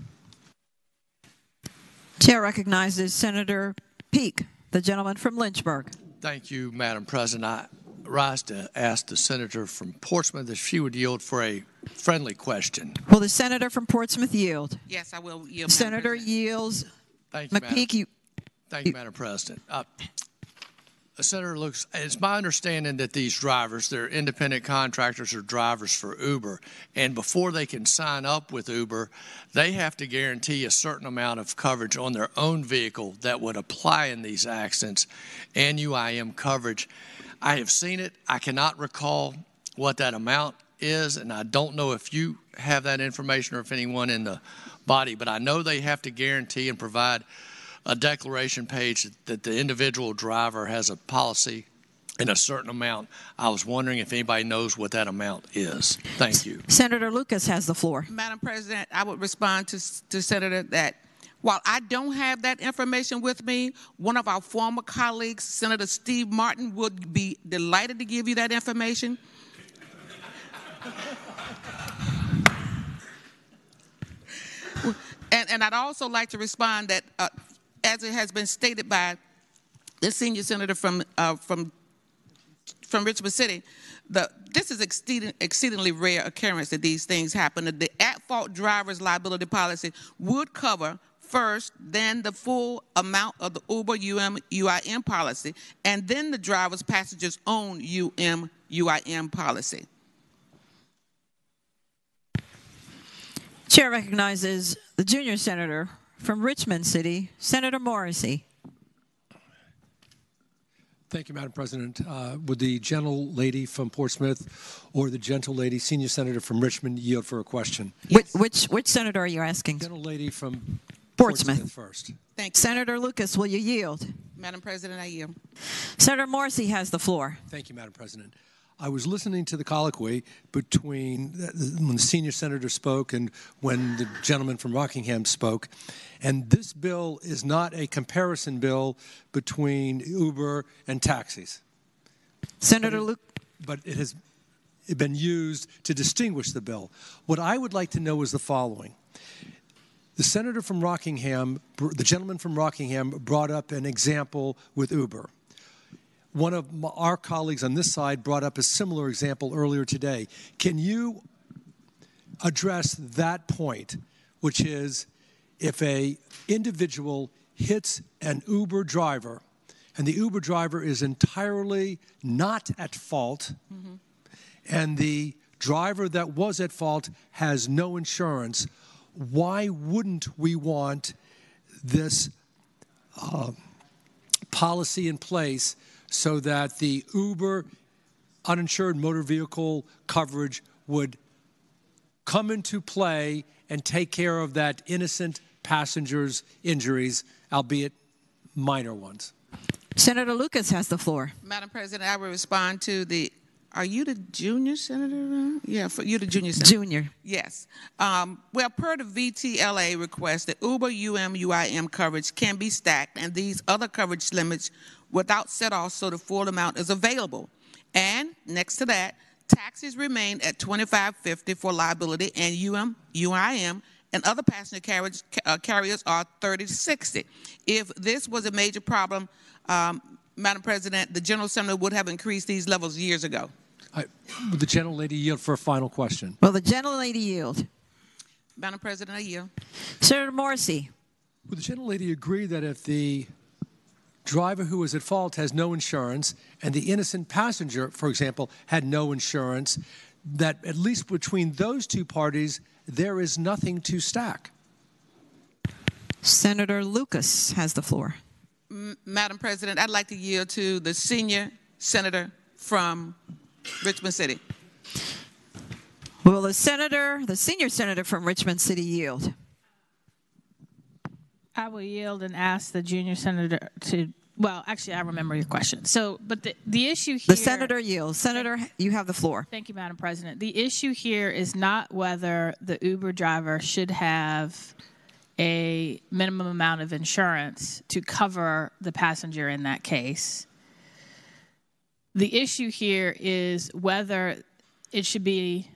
Chair recognizes Senator Peake, the gentleman from Lynchburg. Thank you, Madam President. I rise to ask the senator from Portsmouth if she would yield for a friendly question. Will the senator from Portsmouth yield? Yes, I will yield. Senator yields. Thank you, McPeak, Thank you, Madam President. Senator Lukes, it's my understanding that these drivers, they're independent contractors or drivers for Uber, and before they can sign up with Uber, they have to guarantee a certain amount of coverage on their own vehicle that would apply in these accidents and UIM coverage. I have seen it. I cannot recall what that amount is, and I don't know if you have that information or if anyone in the body, but I know they have to guarantee and provide a declaration page that the individual driver has a policy in a certain amount. I was wondering if anybody knows what that amount is. Thank you. Senator Lucas has the floor. Madam President, I would respond to Senator that while I don't have that information with me, one of our former colleagues, Senator Steve Martin, would be delighted to give you that information. And I'd also like to respond that, as it has been stated by the senior senator from Richmond City, this is exceedingly rare occurrence that these things happen. The at-fault driver's liability policy would cover first, then the full amount of the Uber UIM policy, and then the driver's passenger's own UIM policy. Chair recognizes the junior senator from Richmond City, Senator Morrissey. Thank you, Madam President. Would the gentle lady from Portsmouth or the gentle lady, senior senator from Richmond, yield for a question? Yes. Which senator are you asking? Gentle lady from Portsmouth first. Thank you. Senator Lucas, will you yield? Madam President, I yield. Senator Morrissey has the floor. Thank you, Madam President. I was listening to the colloquy between when the senior senator spoke and when the gentleman from Rockingham spoke, and this bill is not a comparison bill between Uber and taxis. Senator Luke. But it has been used to distinguish the bill. What I would like to know is the following. The senator from Rockingham, the gentleman from Rockingham, brought up an example with Uber. One of our colleagues on this side brought up a similar example earlier today. Can you address that point, which is if an individual hits an Uber driver and the Uber driver is entirely not at fault, and the driver that was at fault has no insurance, why wouldn't we want this policy in place so that the Uber uninsured motor vehicle coverage would come into play and take care of that innocent passenger's injuries, albeit minor ones? Senator Lucas has the floor. Madam President, I will respond to the, are you the junior senator? Yeah, you're the junior senator. Junior. Yes. Well, per the VTLA request, the Uber UIM coverage can be stacked, and these other coverage limits without set-off, so the full amount is available. And next to that, taxes remain at $25.50 for liability, and UIM and other passenger carriers are $30-60. If this was a major problem, Madam President, the General Assembly would have increased these levels years ago. Would the gentle lady yield for a final question? Will the gentle lady yield? Madam President, I yield. Senator Morrissey. Would the gentle lady agree that if the driver who was at fault has no insurance and the innocent passenger, for example, had no insurance, that at least between those two parties, there is nothing to stack? Senator Lucas has the floor. Madam President, I'd like to yield to the senior senator from Richmond City. Will the senior senator from Richmond City yield? I will yield and ask the junior senator to, well, actually, I remember your question. So, but the issue here. The senator yields. Senator, you have the floor. Thank you, Madam President. The issue here is not whether the Uber driver should have a minimum amount of insurance to cover the passenger in that case. The issue here is whether it should be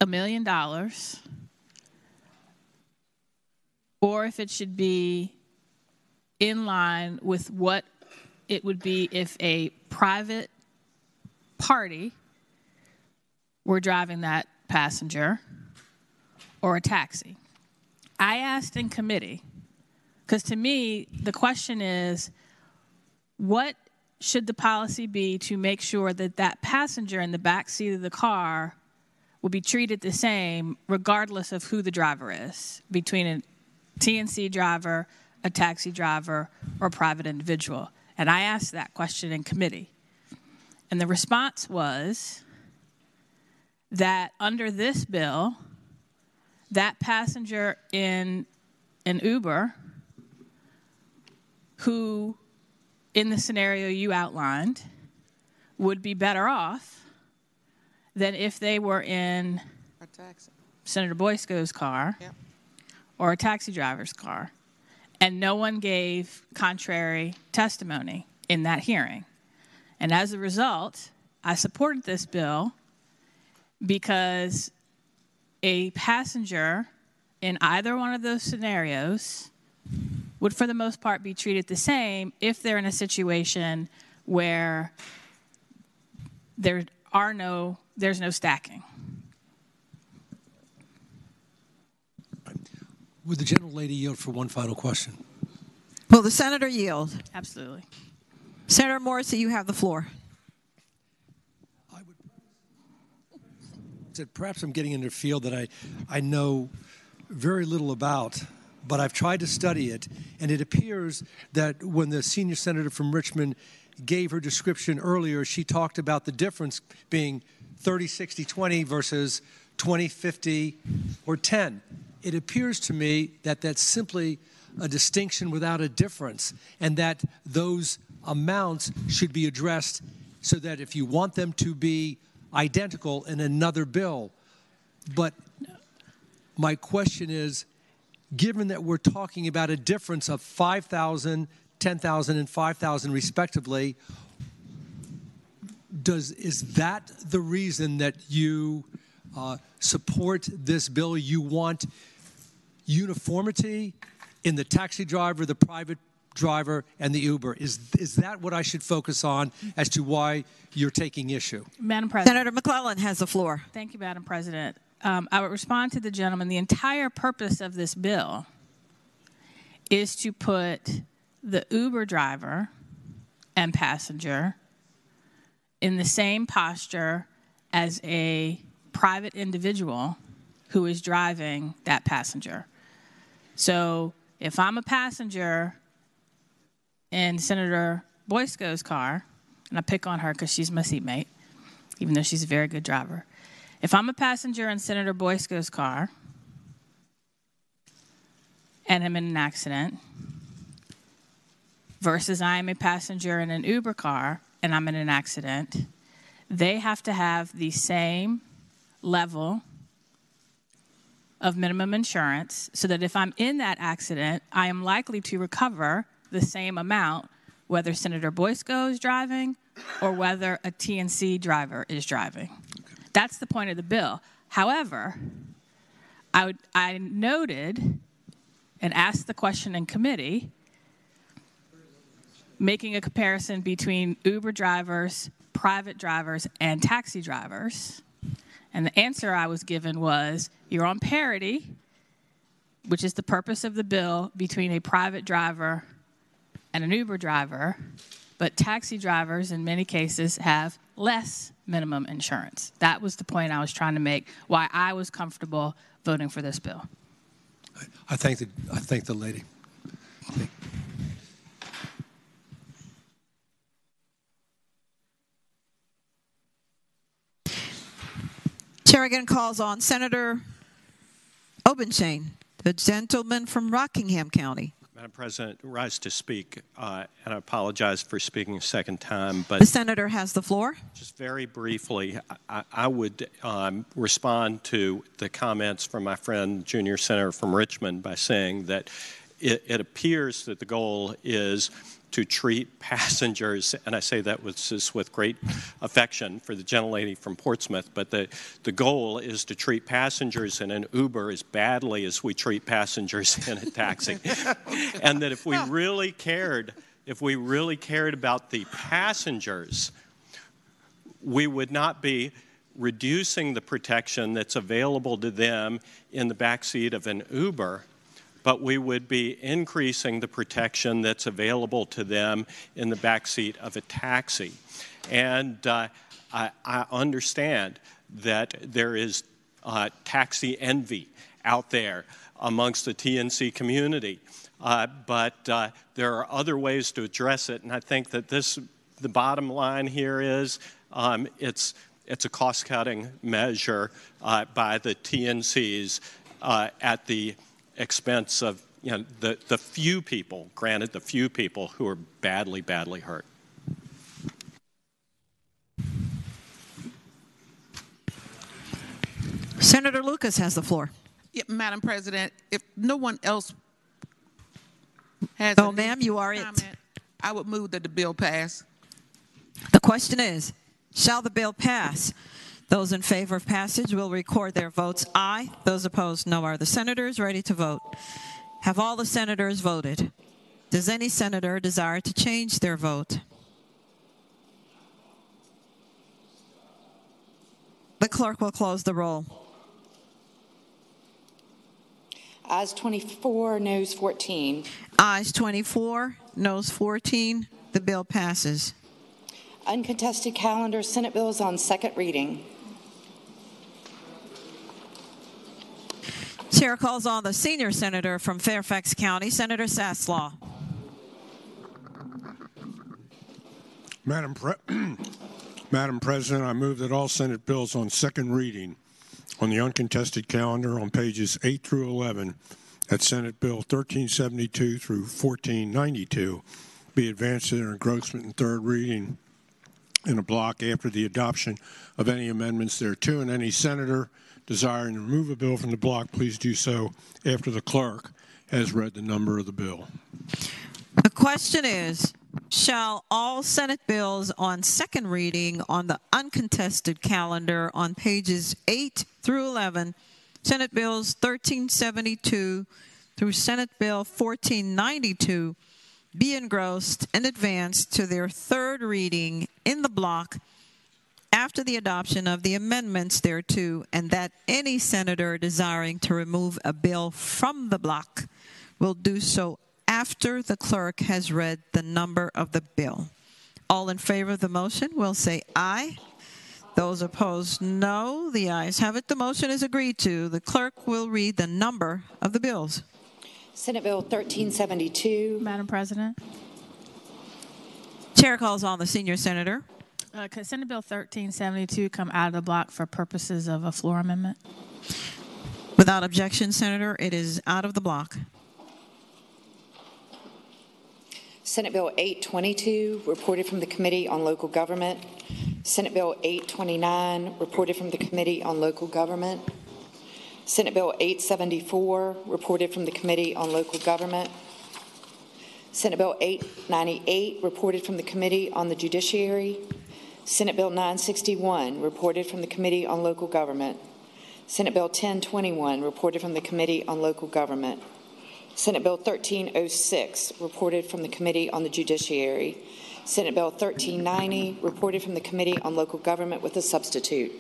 $1 million or if it should be in line with what it would be if a private party were driving that passenger or a taxi. I asked in committee, because to me, the question is, what should the policy be to make sure that that passenger in the back seat of the car will be treated the same regardless of who the driver is, between a TNC driver, a taxi driver, or a private individual? And I asked that question in committee. And the response was that under this bill, that passenger in an Uber who, in the scenario you outlined, would be better off than if they were in Senator Boysko's car or a taxi driver's car, and no one gave contrary testimony in that hearing. And as a result, I supported this bill because a passenger in either one of those scenarios would, for the most part, be treated the same if they're in a situation where there's no stacking. Would the gentle lady yield for one final question? Will the senator yield? Absolutely. Senator Morrissey, you have the floor. Perhaps I'm getting into a field that I know very little about, but I've tried to study it, and it appears that when the senior senator from Richmond gave her description earlier, she talked about the difference being 30, 60, 20 versus 20, 50, or 10. It appears to me that that's simply a distinction without a difference, and that those amounts should be addressed so that if you want them to be identical in another bill. But my question is, given that we're talking about a difference of 5,000, 10,000, and 5,000 respectively, is that the reason that you support this bill? You want uniformity in the taxi driver, the private driver, and the Uber. Is that what I should focus on as to why you're taking issue? Madam President. Senator McClellan has the floor. Thank you, Madam President. I would respond to the gentleman. The entire purpose of this bill is to put the Uber driver and passenger in the same posture as a private individual who is driving that passenger. So if I'm a passenger in Senator Boysko's car, and I pick on her because she's my seatmate, even though she's a very good driver. If I'm a passenger in Senator Boysko's car and I'm in an accident versus I am a passenger in an Uber car and I'm in an accident, they have to have the same level of minimum insurance so that if I'm in that accident, I am likely to recover the same amount, whether Senator Boysko is driving or whether a TNC driver is driving. That's the point of the bill. However, I noted and asked the question in committee, making a comparison between Uber drivers, private drivers, and taxi drivers. And the answer I was given was, you're on parity, which is the purpose of the bill, between a private driver and an Uber driver, but taxi drivers in many cases have less minimum insurance. That was the point I was trying to make, why I was comfortable voting for this bill. I thank the lady. Chair again calls on Senator Obenshain, the gentleman from Rockingham County. Madam President, rise to speak, and I apologize for speaking a second time. But the senator has the floor. Just very briefly, I would respond to the comments from my friend, Junior Senator from Richmond, by saying that it appears that the goal is to treat passengers, and I say that with great affection for the gentlelady from Portsmouth, but the goal is to treat passengers in an Uber as badly as we treat passengers in a taxi. And that if we really cared about the passengers, we would not be reducing the protection that's available to them in the backseat of an Uber, but we would be increasing the protection that's available to them in the backseat of a taxi. And I understand that there is taxi envy out there amongst the TNC community, but there are other ways to address it, and I think that the bottom line here is it's a cost-cutting measure by the TNCs at the expense of the few people, granted the few people who are badly, badly hurt. Senator Lucas has the floor. Yeah, Madam President, if no one else has no, ma'am, you are comment, it. I would move that the bill pass. The question is, shall the bill pass? Those in favor of passage will record their votes aye. Those opposed, no. Are the senators ready to vote? Have all the senators voted? Does any senator desire to change their vote? The clerk will close the roll. Ayes 24, noes 14. Ayes 24, noes 14. The bill passes. Uncontested calendar, Senate bills on second reading. Chair calls on the senior senator from Fairfax County, Senator Saslaw. Madam President, I move that all Senate bills on second reading on the uncontested calendar on pages 8 through 11 at Senate Bill 1372 through 1492 be advanced to their engrossment in third reading in a block after the adoption of any amendments thereto, and any senator desiring to remove a bill from the block, please do so after the clerk has read the number of the bill. The question is, shall all Senate bills on second reading on the uncontested calendar on pages 8 through 11, Senate Bills 1372 through Senate Bill 1492, be engrossed and advanced to their third reading in the block after the adoption of the amendments thereto, and that any senator desiring to remove a bill from the block will do so after the clerk has read the number of the bill. All in favor of the motion will say aye. Those opposed, no. The ayes have it. The motion is agreed to. The clerk will read the number of the bills. Senate Bill 1372. Madam President. Chair calls on the senior senator. Could Senate Bill 1372 come out of the block for purposes of a floor amendment? Without objection, Senator, it is out of the block. Senate Bill 822, reported from the Committee on Local Government. Senate Bill 829, reported from the Committee on Local Government. Senate Bill 874, reported from the Committee on Local Government. Senate Bill 898, reported from the Committee on the Judiciary. Senate Bill 961, reported from the Committee on Local Government. Senate Bill 1021, reported from the Committee on Local Government. Senate Bill 1306, reported from the Committee on the Judiciary. Senate Bill 1390, reported from the Committee on Local Government with a substitute.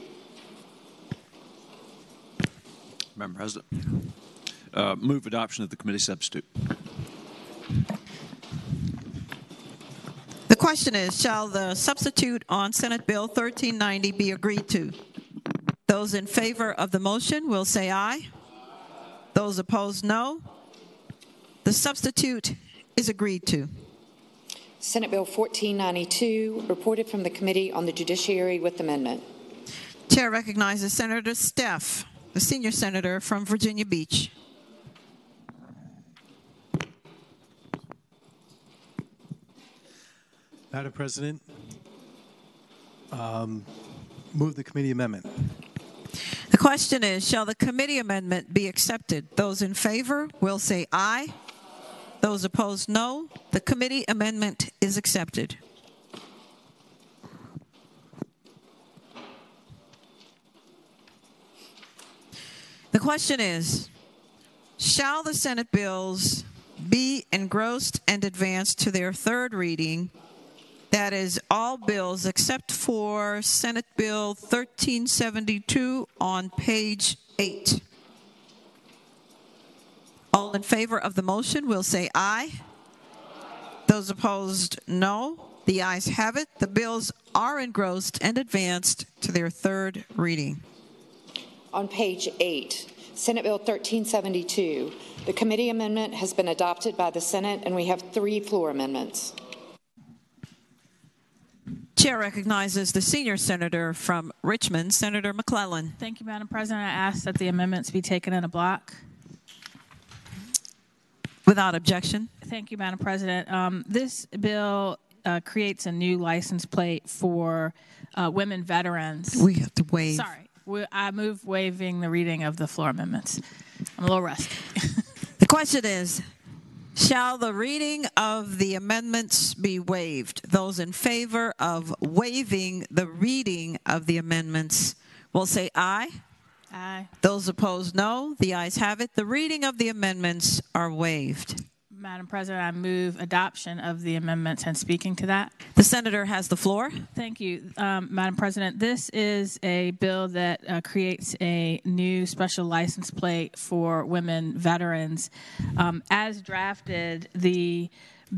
Madam President, move adoption of the committee substitute. The question is, shall the substitute on Senate Bill 1390 be agreed to? Those in favor of the motion will say aye. Those opposed, no. The substitute is agreed to. Senate Bill 1492, reported from the Committee on the Judiciary with amendment. Chair recognizes Senator Steff, the senior senator from Virginia Beach. Madam President, move the committee amendment. The question is, shall the committee amendment be accepted? Those in favor will say aye. Those opposed, no. The committee amendment is accepted. The question is, shall the Senate bills be engrossed and advanced to their third reading? That is, all bills except for Senate Bill 1372 on page 8. All in favor of the motion will say aye. Those opposed, no. The ayes have it. The bills are engrossed and advanced to their third reading. On page 8, Senate Bill 1372, the committee amendment has been adopted by the Senate, and we have 3 floor amendments. Chair recognizes the senior senator from Richmond, Senator McClellan. Thank you, Madam President. I ask that the amendments be taken in a block. Without objection. Thank you, Madam President. This bill creates a new license plate for women veterans. We have to waive. Sorry. I move waiving the reading of the floor amendments. I'm a little rusty. The question is, shall the reading of the amendments be waived? Those in favor of waiving the reading of the amendments will say aye. Aye. Those opposed, no. The ayes have it. The reading of the amendments are waived. Madam President, I move adoption of the amendments and speaking to that. The senator has the floor. Thank you, Madam President. This is a bill that creates a new special license plate for women veterans. As drafted, the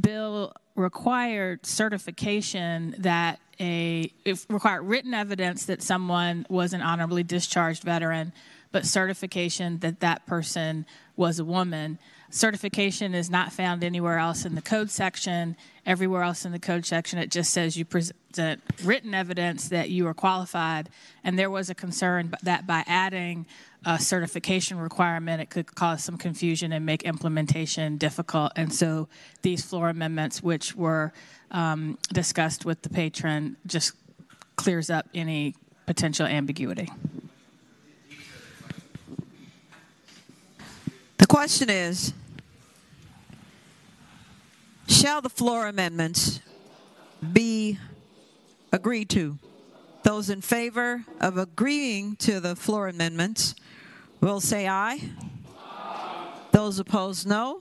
bill required certification that required written evidence that someone was an honorably discharged veteran, but certification that that person was a woman. Certification is not found anywhere else in the code section. Everywhere else in the code section, it just says you present written evidence that you are qualified. And there was a concern that by adding a certification requirement, it could cause some confusion and make implementation difficult. And so these floor amendments, which were discussed with the patron, just clears up any potential ambiguity. The question is, shall the floor amendments be agreed to? Those in favor of agreeing to the floor amendments will say aye. Those opposed, no.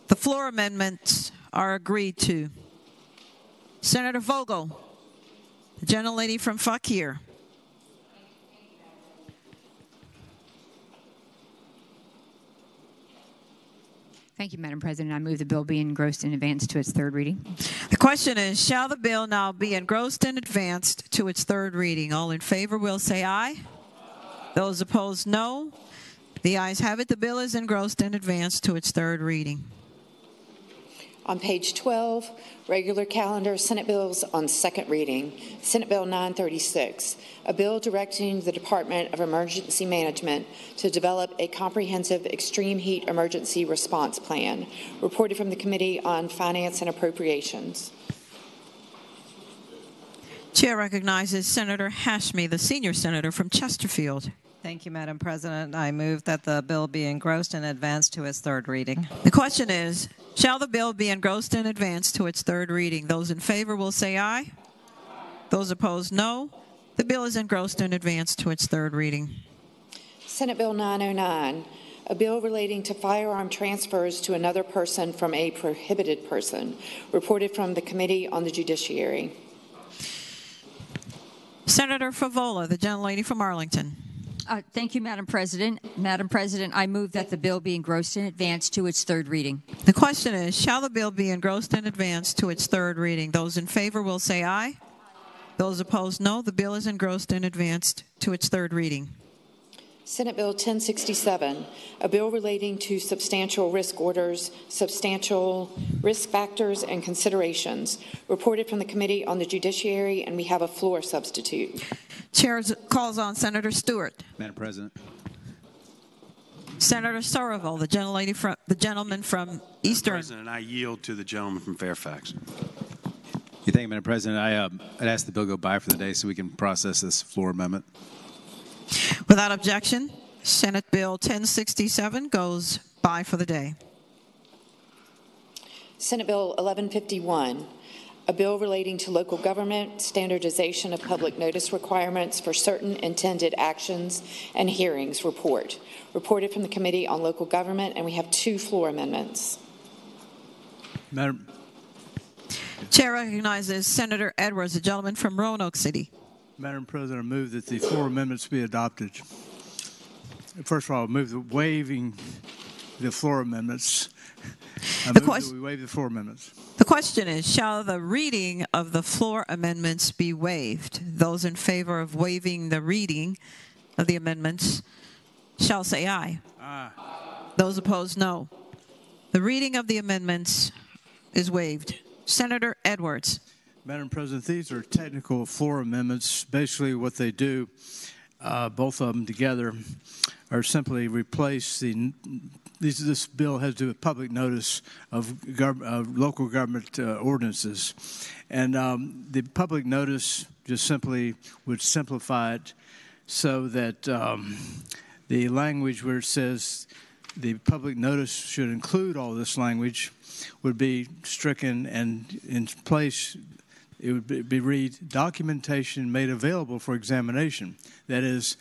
The floor amendments are agreed to. Senator Vogel, the gentlelady from Fauquier. Thank you, Madam President. I move the bill be engrossed in advance to its third reading. The question is, shall the bill now be engrossed and advanced to its third reading? All in favor will say aye. Those opposed, no. The ayes have it. The bill is engrossed and advanced to its third reading. On page 12, regular calendar, Senate bills on second reading. Senate Bill 936, a bill directing the Department of Emergency Management to develop a comprehensive extreme heat emergency response plan, reported from the Committee on Finance and Appropriations. Chair recognizes Senator Hashmi, the senior senator from Chesterfield. Thank you, Madam President. I move that the bill be engrossed and advanced to its third reading. The question is, shall the bill be engrossed and advanced to its third reading? Those in favor will say aye. Those opposed, no. The bill is engrossed and advanced to its third reading. Senate Bill 909, a bill relating to firearm transfers to another person from a prohibited person, reported from the Committee on the Judiciary. Senator Favola, the gentlelady from Arlington. Thank you, Madam President. Madam President, I move that the bill be engrossed and advanced to its third reading. The question is, shall the bill be engrossed and advanced to its third reading? Those in favor will say aye. Those opposed, no. The bill is engrossed and advanced to its third reading. Senate Bill 1067, a bill relating to substantial risk orders, substantial risk factors, and considerations, reported from the Committee on the Judiciary, and we have a floor substitute. Chair calls on Senator Stewart. Madam President. Senator Sorreville, the gentleman from Eastern. Madam President, I yield to the gentleman from Fairfax. Thank you, Madam President. I'd ask the bill go by for the day so we can process this floor amendment. Without objection, Senate Bill 1067 goes by for the day. Senate Bill 1151, a bill relating to local government, standardization of public notice requirements for certain intended actions and hearings, reported from the Committee on Local Government, and we have two floor amendments. Madam Chair recognizes Senator Edwards, the gentleman from Roanoke City. Madam President, I move that the floor amendments be adopted. First of all, I move the waiving the floor amendments. I move that we waive the floor amendments. The question is, shall the reading of the floor amendments be waived? Those in favor of waiving the reading of the amendments shall say aye. Aye. Those opposed, no. The reading of the amendments is waived. Senator Edwards. Madam President, these are technical floor amendments. Basically what they do, both of them together, are simply replace this bill has to do with public notice of local government ordinances. And the public notice just simply would simplify it so that the language where it says the public notice should include all this language would be stricken, and in place it would be read documentation made available for examination. That is,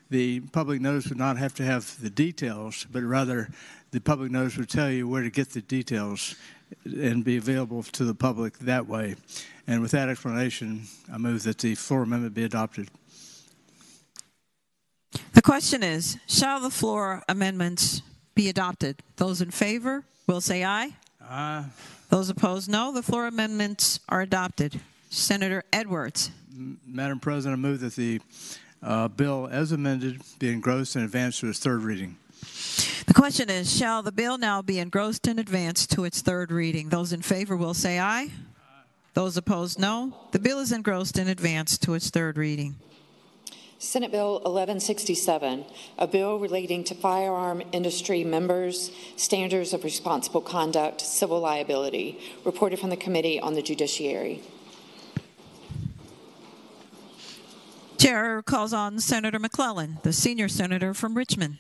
the public notice would not have to have the details, but rather the public notice would tell you where to get the details and be available to the public that way. And with that explanation, I move that the floor amendment be adopted. The question is, shall the floor amendments be adopted? Those in favor will say aye. Aye. Those opposed, no. The floor amendments are adopted. Senator Edwards. Madam President, I move that the bill as amended be engrossed and advanced to its third reading. The question is, shall the bill now be engrossed and advanced to its third reading? Those in favor will say aye. Those opposed, no. The bill is engrossed and advanced to its third reading. Senate Bill 1167, a bill relating to firearm industry members, standards of responsible conduct, civil liability, reported from the Committee on the Judiciary. Chair calls on Senator McClellan, the senior senator from Richmond.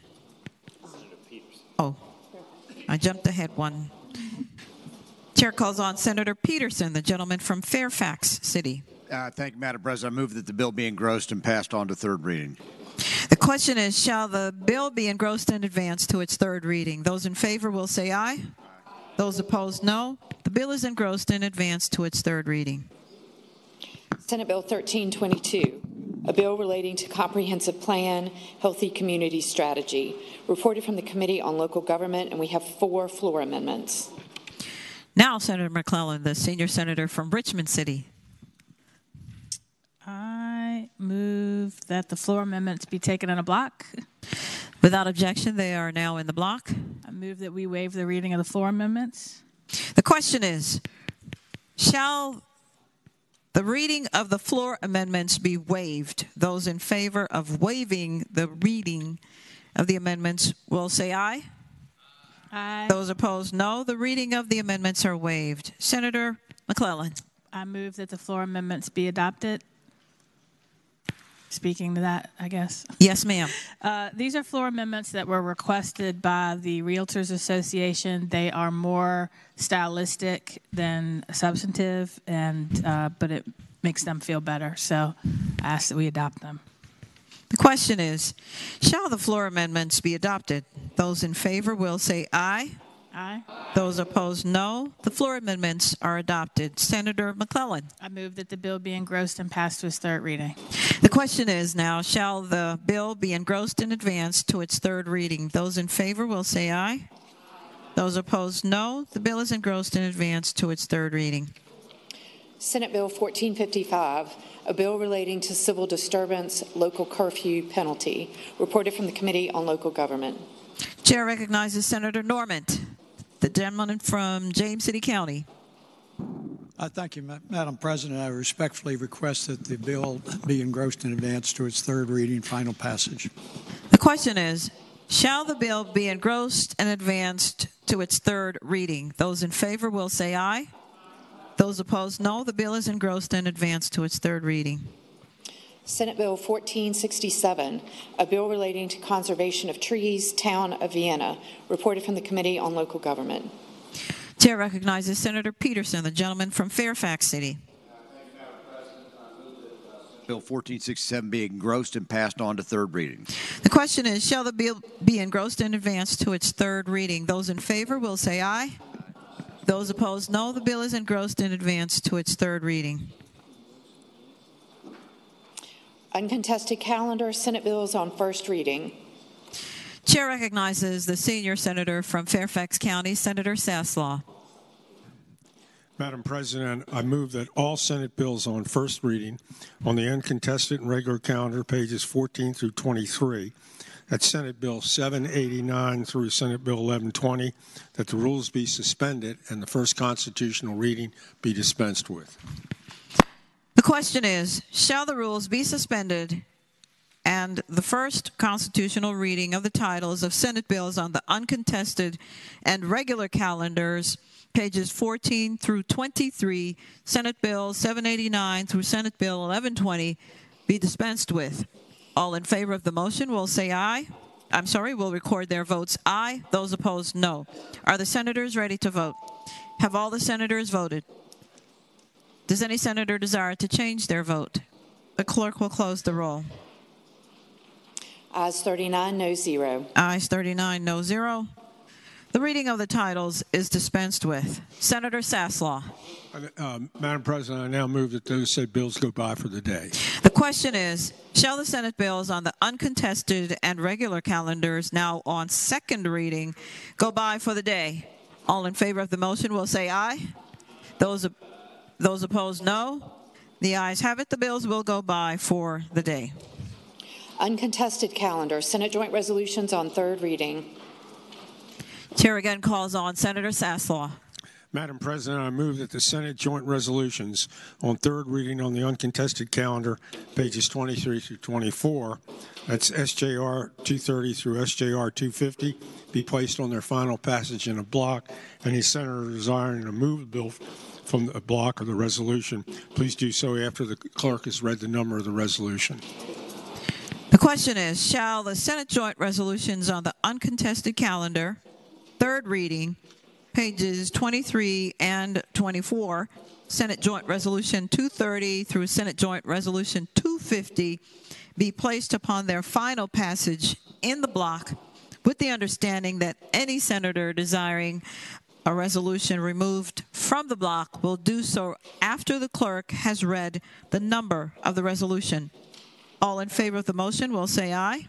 Oh, I jumped ahead one. Chair calls on Senator Peterson, the gentleman from Fairfax City. Thank you, Madam President. I move that the bill be engrossed and passed on to third reading. The question is, shall the bill be engrossed and advanced to its third reading? Those in favor will say aye. Those opposed, no. The bill is engrossed and advanced to its third reading. Senate Bill 1322, a bill relating to comprehensive plan, healthy community strategy, reported from the Committee on Local Government, and we have 4 floor amendments. Now, Senator McClellan, the senior senator from Richmond City. I move that the floor amendments be taken in a block. Without objection, they are now in the block. I move that we waive the reading of the floor amendments. The question is, shall the reading of the floor amendments be waived? Those in favor of waiving the reading of the amendments will say aye. Aye. Those opposed, no. The reading of the amendments are waived. Senator McClellan. I move that the floor amendments be adopted. Speaking to that, I guess. Yes, ma'am. These are floor amendments that were requested by the Realtors Association. They are more stylistic than substantive, and but it makes them feel better. So I ask that we adopt them. The question is, shall the floor amendments be adopted? Those in favor will say aye. Aye. Those opposed, no. The floor amendments are adopted. Senator McClellan. I move that the bill be engrossed and passed to its third reading. The question is now, shall the bill be engrossed and advanced to its third reading? Those in favor will say aye. Those opposed, no. The bill is engrossed and advanced to its third reading. Senate Bill 1455, a bill relating to civil disturbance, local curfew penalty, reported from the Committee on Local Government. Chair recognizes Senator Normand, the gentleman from James City County. Thank you, Madam President. I respectfully request that the bill be engrossed and advanced to its third reading, final passage. The question is, shall the bill be engrossed and advanced to its third reading? Those in favor will say aye. Those opposed, no. The bill is engrossed and advanced to its third reading. Senate Bill 1467, a bill relating to conservation of trees, Town of Vienna, reported from the Committee on Local Government. Chair recognizes Senator Peterson, the gentleman from Fairfax City. Bill 1467 be engrossed and passed on to third reading. The question is, shall the bill be engrossed and advanced to its third reading? Those in favor will say aye. Those opposed, no. The bill is engrossed and advanced to its third reading. Uncontested calendar, Senate bills on first reading. Chair recognizes the senior senator from Fairfax County, Senator Saslaw. Madam President, I move that all Senate bills on first reading on the uncontested and regular calendar, pages 14 through 23, that's Senate Bill 789 through Senate Bill 1120, that the rules be suspended and the first constitutional reading be dispensed with. question is, shall the rules be suspended and the first constitutional reading of the titles of Senate bills on the uncontested and regular calendars, pages 14 through 23, Senate Bill 789 through Senate Bill 1120, be dispensed with? All in favor of the motion will say aye. Will record their votes aye. Those opposed, no. Are the senators ready to vote? Have all the senators voted? Does any senator desire to change their vote? The clerk will close the roll. Ayes 39, no 0. Ayes 39, no 0. The reading of the titles is dispensed with. Senator Saslaw. Madam President, I now move that those said bills go by for the day. The question is, shall the Senate bills on the uncontested and regular calendars now on second reading go by for the day? All in favor of the motion will say aye. Those opposed, no. The ayes have it. The bills will go by for the day. Uncontested calendar, Senate joint resolutions on third reading. Chair again calls on Senator Saslaw. Madam President, I move that the Senate joint resolutions on third reading on the uncontested calendar, pages 23 through 24, that's SJR 230 through SJR 250, be placed on their final passage in a block. Any senator desiring to move the bill from the block or the resolution, please do so after the clerk has read the number of the resolution. The question is, shall the Senate joint resolutions on the uncontested calendar, third reading, pages 23 and 24, Senate Joint Resolution 230 through Senate Joint Resolution 250, be placed upon their final passage in the block with the understanding that any senator desiring a resolution removed from the block will do so after the clerk has read the number of the resolution. All in favor of the motion will say aye.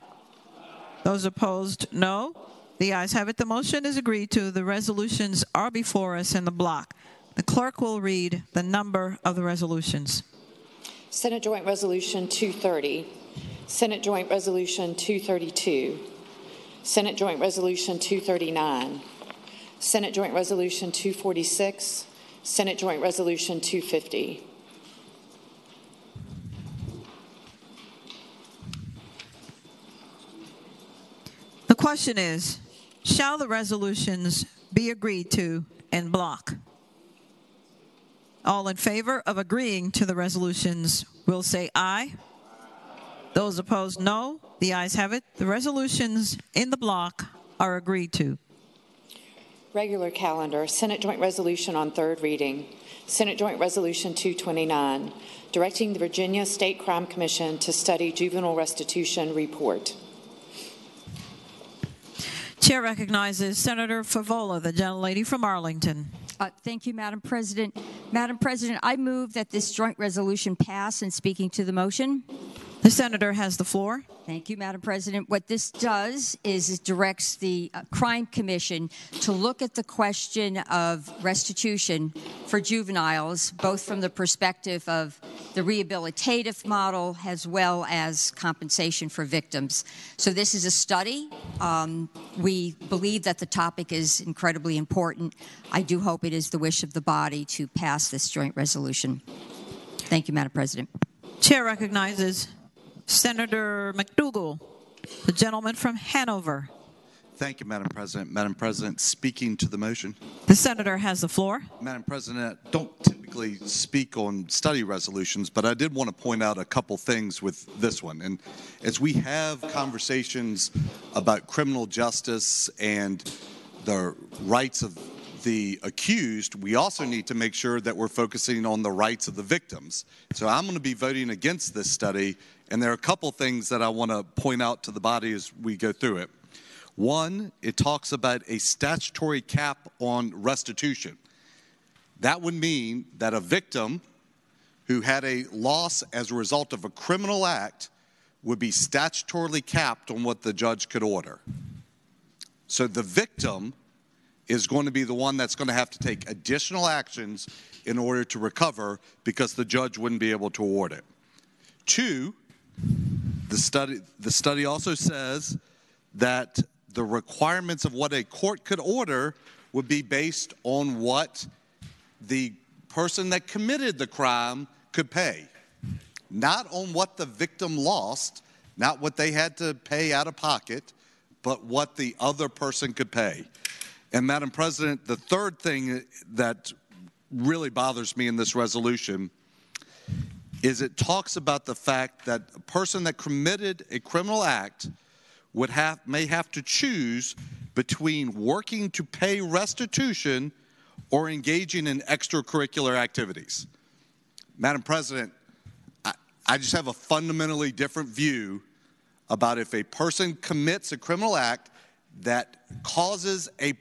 Those opposed, no. The ayes have it. The motion is agreed to. The resolutions are before us in the block. The clerk will read the number of the resolutions. Senate Joint Resolution 230, Senate Joint Resolution 232, Senate Joint Resolution 239, Senate Joint Resolution 246, Senate Joint Resolution 250. The question is, shall the resolutions be agreed to in block? All in favor of agreeing to the resolutions will say aye. Those opposed, no. The ayes have it. The resolutions in the block are agreed to. Regular calendar, Senate Joint Resolution on third reading. Senate Joint Resolution 229, directing the Virginia State Crime Commission to study juvenile restitution report. Chair recognizes Senator Favola, the gentlelady from Arlington. Thank you, Madam President. Madam President, I move that this joint resolution pass. And speaking to the motion. The senator has the floor. Thank you, Madam President. What this does is it directs the Crime Commission to look at the question of restitution for juveniles, both from the perspective of the rehabilitative model as well as compensation for victims. So this is a study. We believe that the topic is incredibly important. I do hope it is the wish of the body to pass this joint resolution. Thank you, Madam President. Chair recognizes Senator McDougall, the gentleman from Hanover. Thank you, Madam President. Madam President, speaking to the motion. The senator has the floor. Madam President, I don't typically speak on study resolutions, but I did want to point out a couple things with this one. And as we have conversations about criminal justice and the rights of the accused, we also need to make sure that we're focusing on the rights of the victims. So I'm going to be voting against this study, and there are a couple things that I want to point out to the body as we go through it. One, it talks about a statutory cap on restitution. That would mean that a victim who had a loss as a result of a criminal act would be statutorily capped on what the judge could order. So the victim is going to be the one that's going to have to take additional actions in order to recover because the judge wouldn't be able to award it. Two, the study also says that the requirements of what a court could order would be based on what the person that committed the crime could pay. not on what the victim lost, not what they had to pay out of pocket, but what the other person could pay. And Madam President, the third thing that really bothers me in this resolution is it talks about the fact that a person that committed a criminal act may have to choose between working to pay restitution or engaging in extracurricular activities. Madam President, I just have a fundamentally different view about if a person commits a criminal act that causes a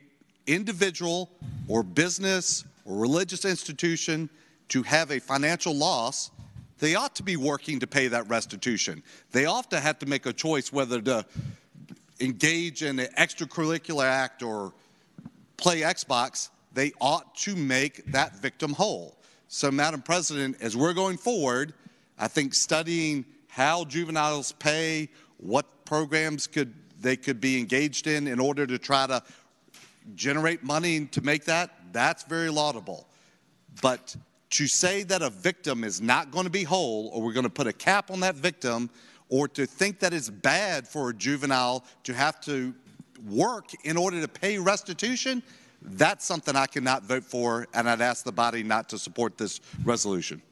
individual or business or religious institution to have a financial loss, they ought to be working to pay that restitution. They often have to make a choice whether to engage in an extracurricular act or play Xbox. They ought to make that victim whole. So, Madam President, as we're going forward, I think studying how juveniles pay, what programs they could be engaged in order to try to generate money to make that, that's very laudable. But to say that a victim is not going to be whole, or we're going to put a cap on that victim, or to think that it's bad for a juvenile to have to work in order to pay restitution, that's something I cannot vote for, and I'd ask the body not to support this resolution.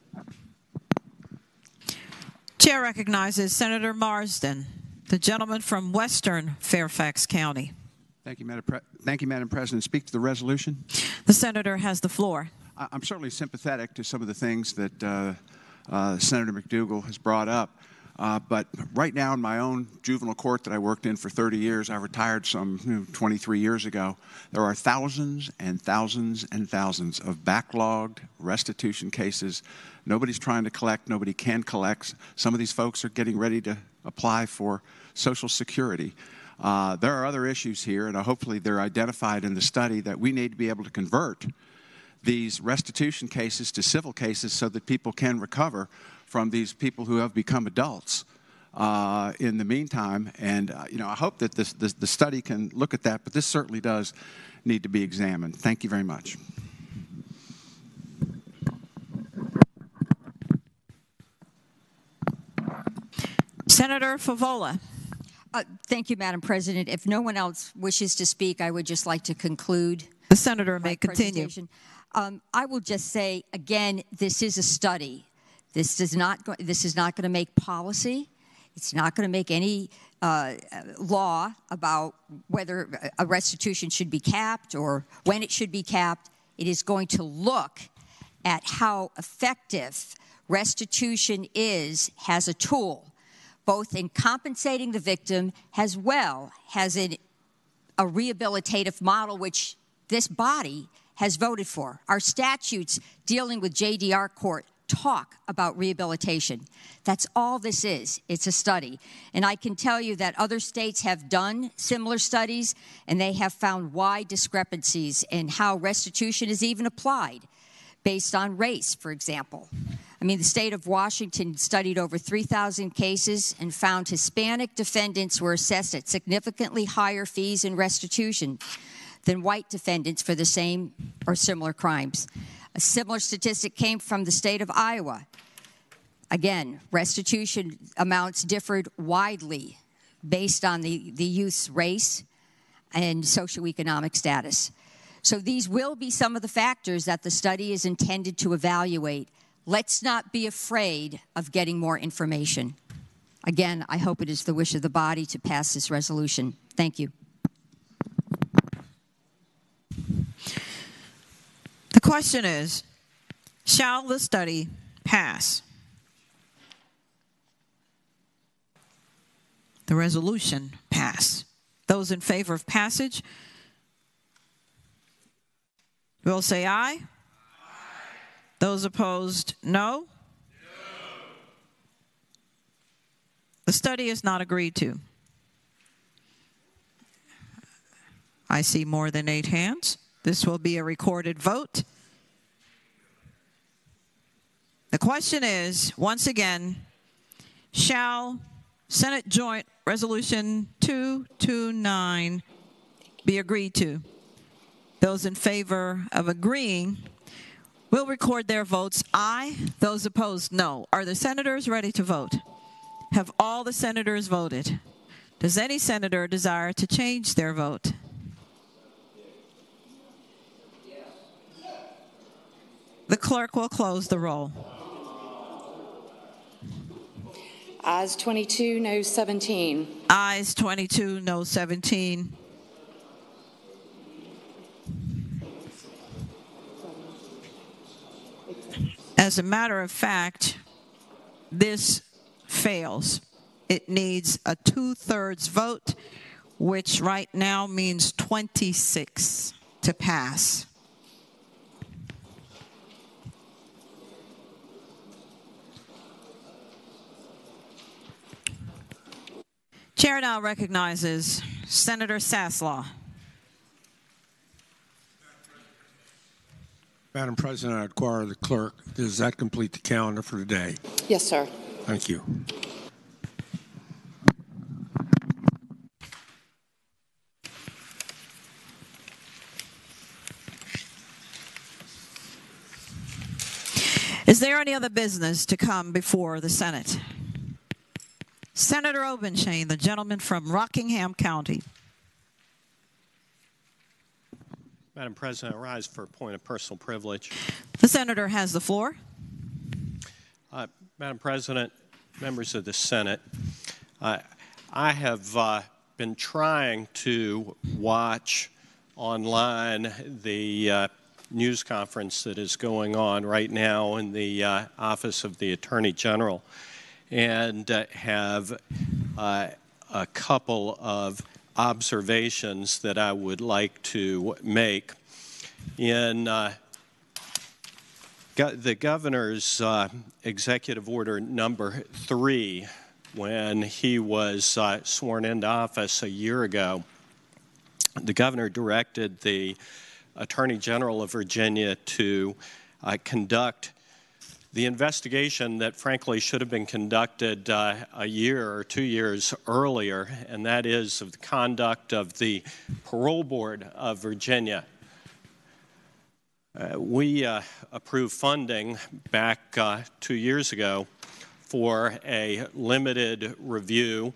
Chair recognizes Senator Marsden, the gentleman from Western Fairfax County. Thank you, Madam President. Speak to the resolution. The senator has the floor. I'm certainly sympathetic to some of the things that Senator McDougal has brought up. But right now in my own juvenile court that I worked in for 30 years, I retired some 23 years ago, there are thousands and thousands and thousands of backlogged restitution cases. Nobody's trying to collect. Nobody can collect. Some of these folks are getting ready to apply for Social Security. There are other issues here, and hopefully they're identified in the study, that we need to be able to convert these restitution cases to civil cases so that people can recover from these people who have become adults in the meantime. And I hope that the study can look at that, but this certainly does need to be examined. Thank you very much. Senator Favola. Thank you, Madam President. If no one else wishes to speak, I would just like to conclude. The senator may continue. I will just say, again, this is a study. This is not going to make policy. It's not going to make any law about whether a restitution should be capped or when it should be capped. It is going to look at how effective restitution is as a tool, both in compensating the victim as well as in a rehabilitative model, which this body has voted for. Our statutes dealing with JDR court talk about rehabilitation. That's all this is. It's a study. And I can tell you that other states have done similar studies, and they have found wide discrepancies in how restitution is even applied based on race, for example. I mean, the state of Washington studied over 3,000 cases and found Hispanic defendants were assessed at significantly higher fees in restitution than white defendants for the same or similar crimes. A similar statistic came from the state of Iowa. Again, restitution amounts differed widely based on the youth's race and socioeconomic status. So these will be some of the factors that the study is intended to evaluate. Let's not be afraid of getting more information. Again, I hope it is the wish of the body to pass this resolution. Thank you. The question is, shall the study pass? The resolution pass. Those in favor of passage will say aye. Aye. Those opposed, no. The study is not agreed to. I see more than 8 hands. This will be a recorded vote. The question is, once again, shall Senate Joint Resolution 229 be agreed to? Those in favor of agreeing We'll record their votes aye. Those opposed, no. Are the senators ready to vote? Have all the senators voted? Does any senator desire to change their vote? The clerk will close the roll. Ayes 22, no 17. Ayes 22, no 17. As a matter of fact, this fails. It needs a 2/3 vote, which right now means 26 to pass. Chair now recognizes Senator Saslaw. Madam President, I require the clerk. Does that complete the calendar for today? Yes, sir. Thank you. Is there any other business to come before the Senate? Senator Obenshain, the gentleman from Rockingham County. Madam President, I rise for a point of personal privilege. The senator has the floor. Madam President, members of the Senate, I have been trying to watch online the news conference that is going on right now in the Office of the Attorney General, and have a couple of observations that I would like to make. In the governor's executive order number 3, when he was sworn into office a year ago, the governor directed the Attorney General of Virginia to conduct the investigation that frankly should have been conducted a year or 2 years earlier, and that is of the conduct of the Parole Board of Virginia. We approved funding back 2 years ago for a limited review,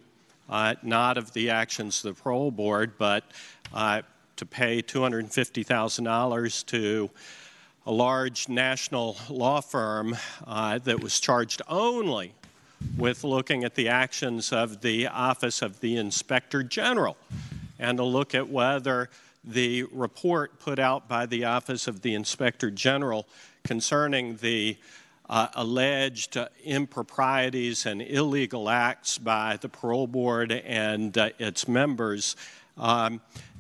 not of the actions of the Parole Board, but to pay $250,000 to a large national law firm that was charged only with looking at the actions of the Office of the Inspector General and to look at whether the report put out by the Office of the Inspector General concerning the alleged improprieties and illegal acts by the Parole Board and its members,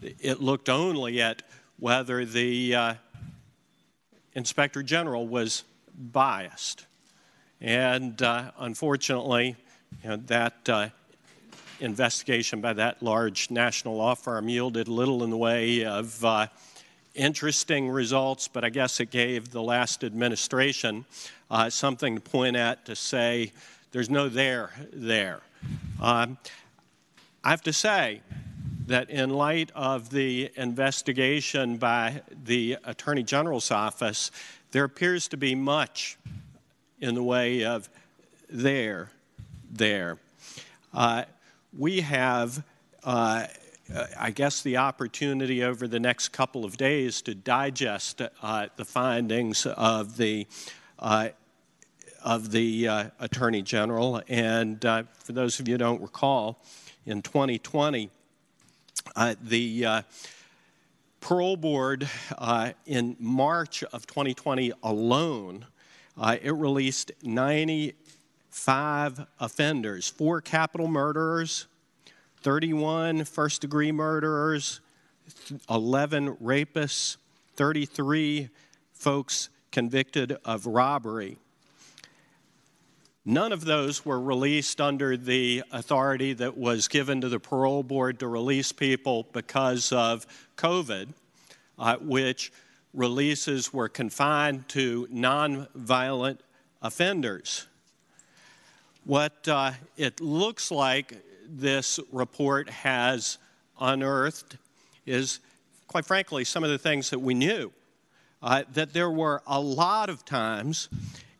it looked only at whether the Inspector General was biased. And unfortunately, that investigation by that large national law firm yielded little in the way of interesting results, but I guess it gave the last administration something to point at to say there's no there there. I have to say that in light of the investigation by the Attorney General's office, there appears to be much in the way of there. We have, I guess, the opportunity over the next couple of days to digest the findings of the Attorney General. And for those of you who don't recall, in 2020, the Parole Board, in March of 2020 alone, it released 95 offenders, 4 capital murderers, 31 first-degree murderers, 11 rapists, 33 folks convicted of robbery. None of those were released under the authority that was given to the Parole Board to release people because of COVID, which releases were confined to nonviolent offenders. What it looks like this report has unearthed is, quite frankly, some of the things that we knew. that there were a lot of times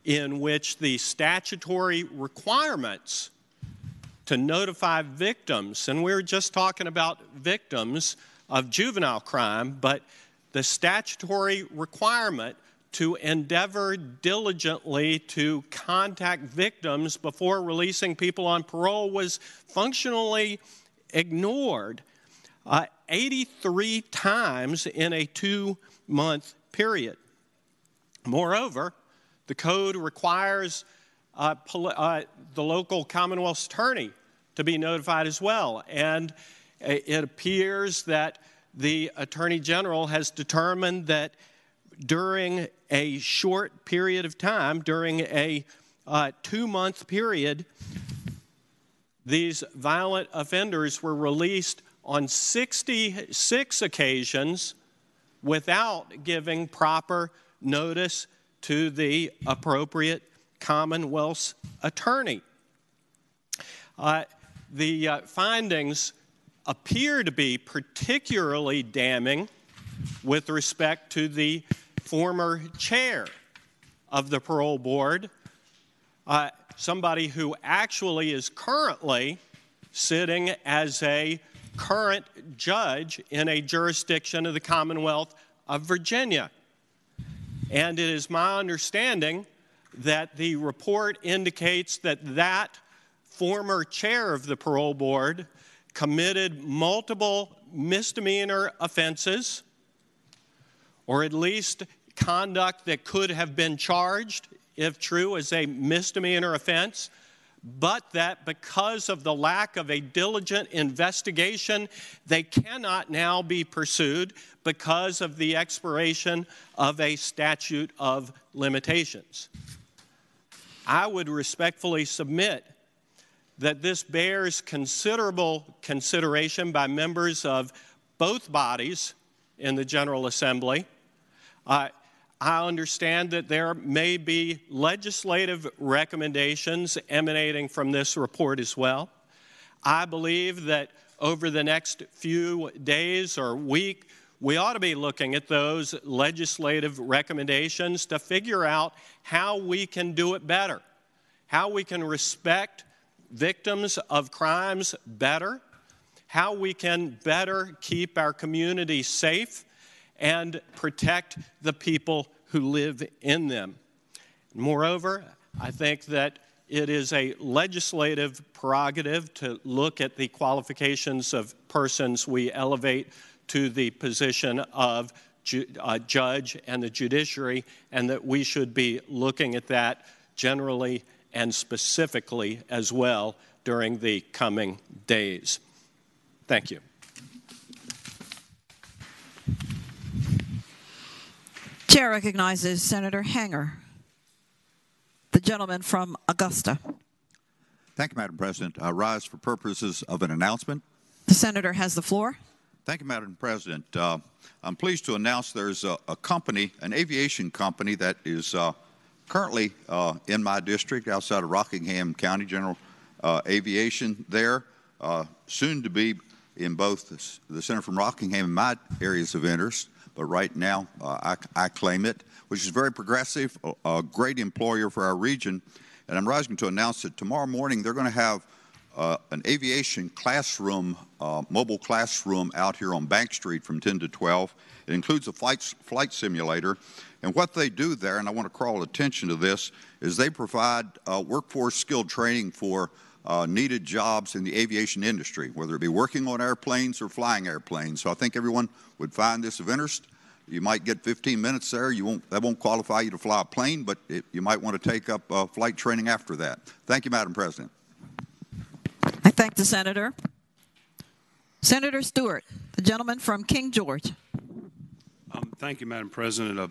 in which the statutory requirements to notify victims, and we're just talking about victims of juvenile crime, but the statutory requirement to endeavor diligently to contact victims before releasing people on parole was functionally ignored 83 times in a 2-month period. Moreover, the code requires the local Commonwealth's attorney to be notified as well, and it appears that the Attorney General has determined that during a short period of time, during a 2-month period, these violent offenders were released on 66 occasions without giving proper notice to the appropriate Commonwealth's attorney. The findings appear to be particularly damning with respect to the former chair of the parole board, somebody who actually is currently sitting as a current judge in a jurisdiction of the Commonwealth of Virginia. And it is my understanding that the report indicates that that former chair of the parole board committed multiple misdemeanor offenses, or at least conduct that could have been charged, if true, as a misdemeanor offense, but that because of the lack of a diligent investigation, they cannot now be pursued because of the expiration of a statute of limitations. I would respectfully submit that this bears considerable consideration by members of both bodies in the General Assembly. I understand that there may be legislative recommendations emanating from this report as well. I believe that over the next few days or week, we ought to be looking at those legislative recommendations to figure out how we can do it better, how we can respect victims of crimes better, how we can better keep our community safe and protect the people who live in them. Moreover, I think that it is a legislative prerogative to look at the qualifications of persons we elevate to the position of judge and the judiciary, and that we should be looking at that generally and specifically as well during the coming days. Thank you. Chair recognizes Senator Hanger, the gentleman from Augusta. Thank you, Madam President. I rise for purposes of an announcement. The senator has the floor. Thank you, Madam President. I'm pleased to announce there's a company, an aviation company that is currently in my district outside of Rockingham County, General Aviation there, soon to be in both the Center from Rockingham and my areas of interest, but right now I claim it, which is very progressive, a great employer for our region. And I'm rising to announce that tomorrow morning they're going to have an aviation classroom, mobile classroom out here on Bank Street from 10 to 12. It includes a flight simulator. And what they do there, and I want to call attention to this, is they provide workforce skilled training for needed jobs in the aviation industry, whether it be working on airplanes or flying airplanes. So I think everyone would find this of interest. You might get 15 minutes there. That won't qualify you to fly a plane, but you might want to take up flight training after that. Thank you, Madam President. I thank the senator. Senator Stewart, the gentleman from King George. Thank you, Madam President.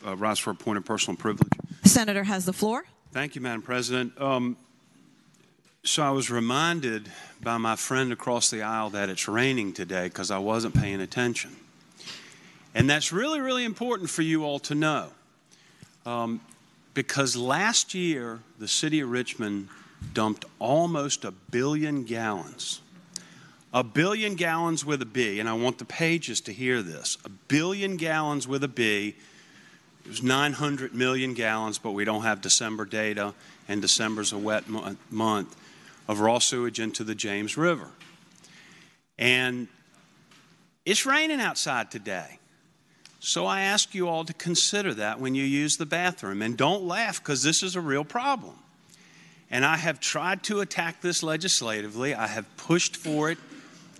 Rise for a point of personal privilege. The senator has the floor. Thank you, Madam President. So I was reminded by my friend across the aisle that it's raining today because I wasn't paying attention. And that's really, really important for you all to know. Because last year, the city of Richmond dumped almost 1 billion gallons. 1 billion gallons with a B, and I want the pages to hear this. 1 billion gallons with a B It was 900 million gallons, but we don't have December data, and December's a wet month, of raw sewage into the James River. And it's raining outside today. So I ask you all to consider that when you use the bathroom. And don't laugh, because this is a real problem. And I have tried to attack this legislatively. I have pushed for it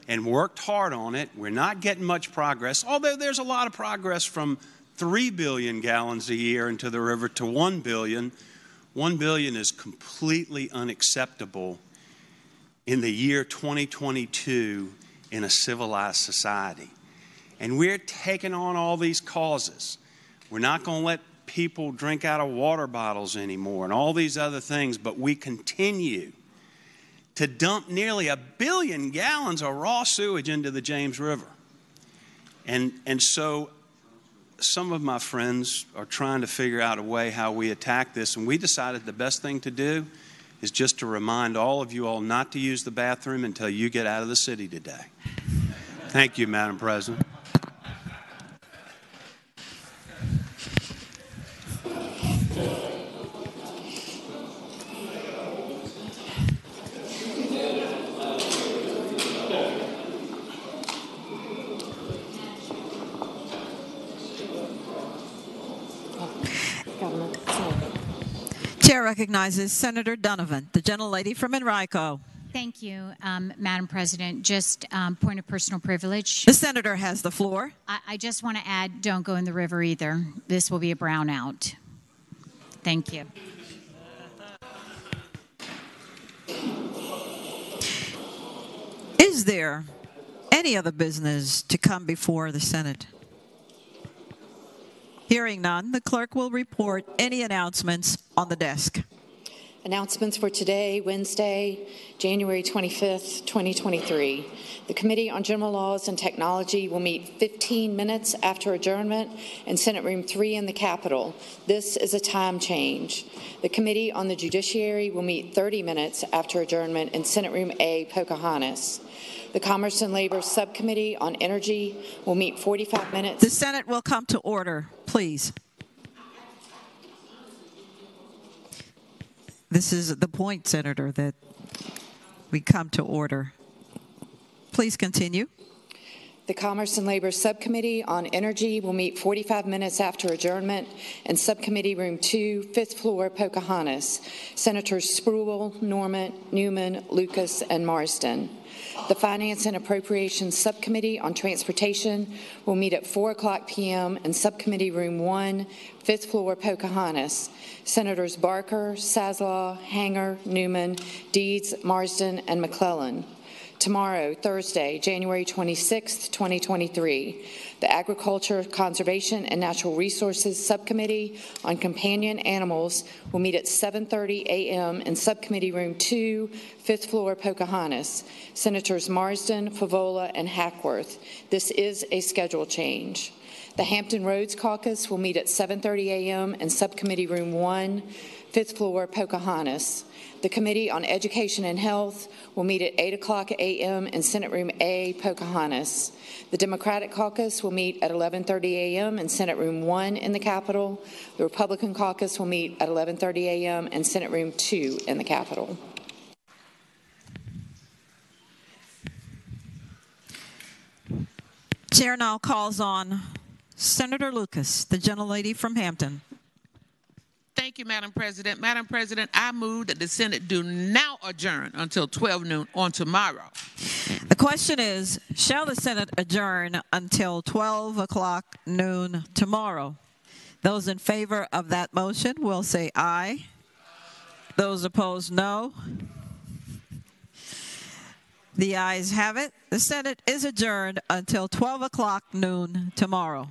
and worked hard on it. We're not getting much progress, although there's a lot of progress from 3 billion gallons a year into the river to 1 billion. 1 billion is completely unacceptable in the year 2022 in a civilized society. And we're taking on all these causes. We're not going to let people drink out of water bottles anymore and all these other things, but we continue to dump nearly 1 billion gallons of raw sewage into the James River. And so some of my friends are trying to figure out a way how we attack this, and we decided the best thing to do is just to remind all of you all not to use the bathroom until you get out of the city today. Thank you, Madam President. Chair recognizes Senator Donovan, the gentlelady from Enrico. Thank you, Madam President. Just point of personal privilege. The senator has the floor. I just want to add, don't go in the river either. This will be a brownout. Thank you. Is there any other business to come before the Senate? Hearing none, the clerk will report any announcements on the desk. Announcements for today, Wednesday, January 25th, 2023. The Committee on General Laws and Technology will meet 15 minutes after adjournment in Senate Room 3 in the Capitol. This is a time change. The Committee on the Judiciary will meet 30 minutes after adjournment in Senate Room A, Pocahontas. The Commerce and Labor Subcommittee on Energy will meet 45 minutes. The Senate will come to order, please. This is the point, Senator, that we come to order. Please continue. The Commerce and Labor Subcommittee on Energy will meet 45 minutes after adjournment in Subcommittee Room 2, 5th floor, Pocahontas. Senators Spruill, Norman, Newman, Lucas, and Marsden. The Finance and Appropriations Subcommittee on Transportation will meet at 4:00 p.m. in Subcommittee Room 1, 5th floor, Pocahontas. Senators Barker, Saslaw, Hanger, Newman, Deeds, Marsden, and McClellan. Tomorrow, Thursday, January 26, 2023, the Agriculture, Conservation, and Natural Resources Subcommittee on Companion Animals will meet at 7:30 a.m. in Subcommittee Room 2, 5th floor, Pocahontas. Senators Marsden, Favola, and Hackworth. This is a schedule change. The Hampton Roads Caucus will meet at 7:30 a.m. in Subcommittee Room 1, 5th floor, Pocahontas. The Committee on Education and Health will meet at 8:00 a.m. in Senate Room A, Pocahontas. The Democratic Caucus will meet at 11:30 a.m. in Senate Room 1 in the Capitol. The Republican Caucus will meet at 11:30 a.m. in Senate Room 2 in the Capitol. Chair now calls on Senator Lucas, the gentlelady from Hampton. Thank you, Madam President. Madam President, I move that the Senate do now adjourn until 12 noon on tomorrow. The question is, shall the Senate adjourn until 12 o'clock noon tomorrow? Those in favor of that motion will say aye. Those opposed, no. The ayes have it. The Senate is adjourned until 12 o'clock noon tomorrow.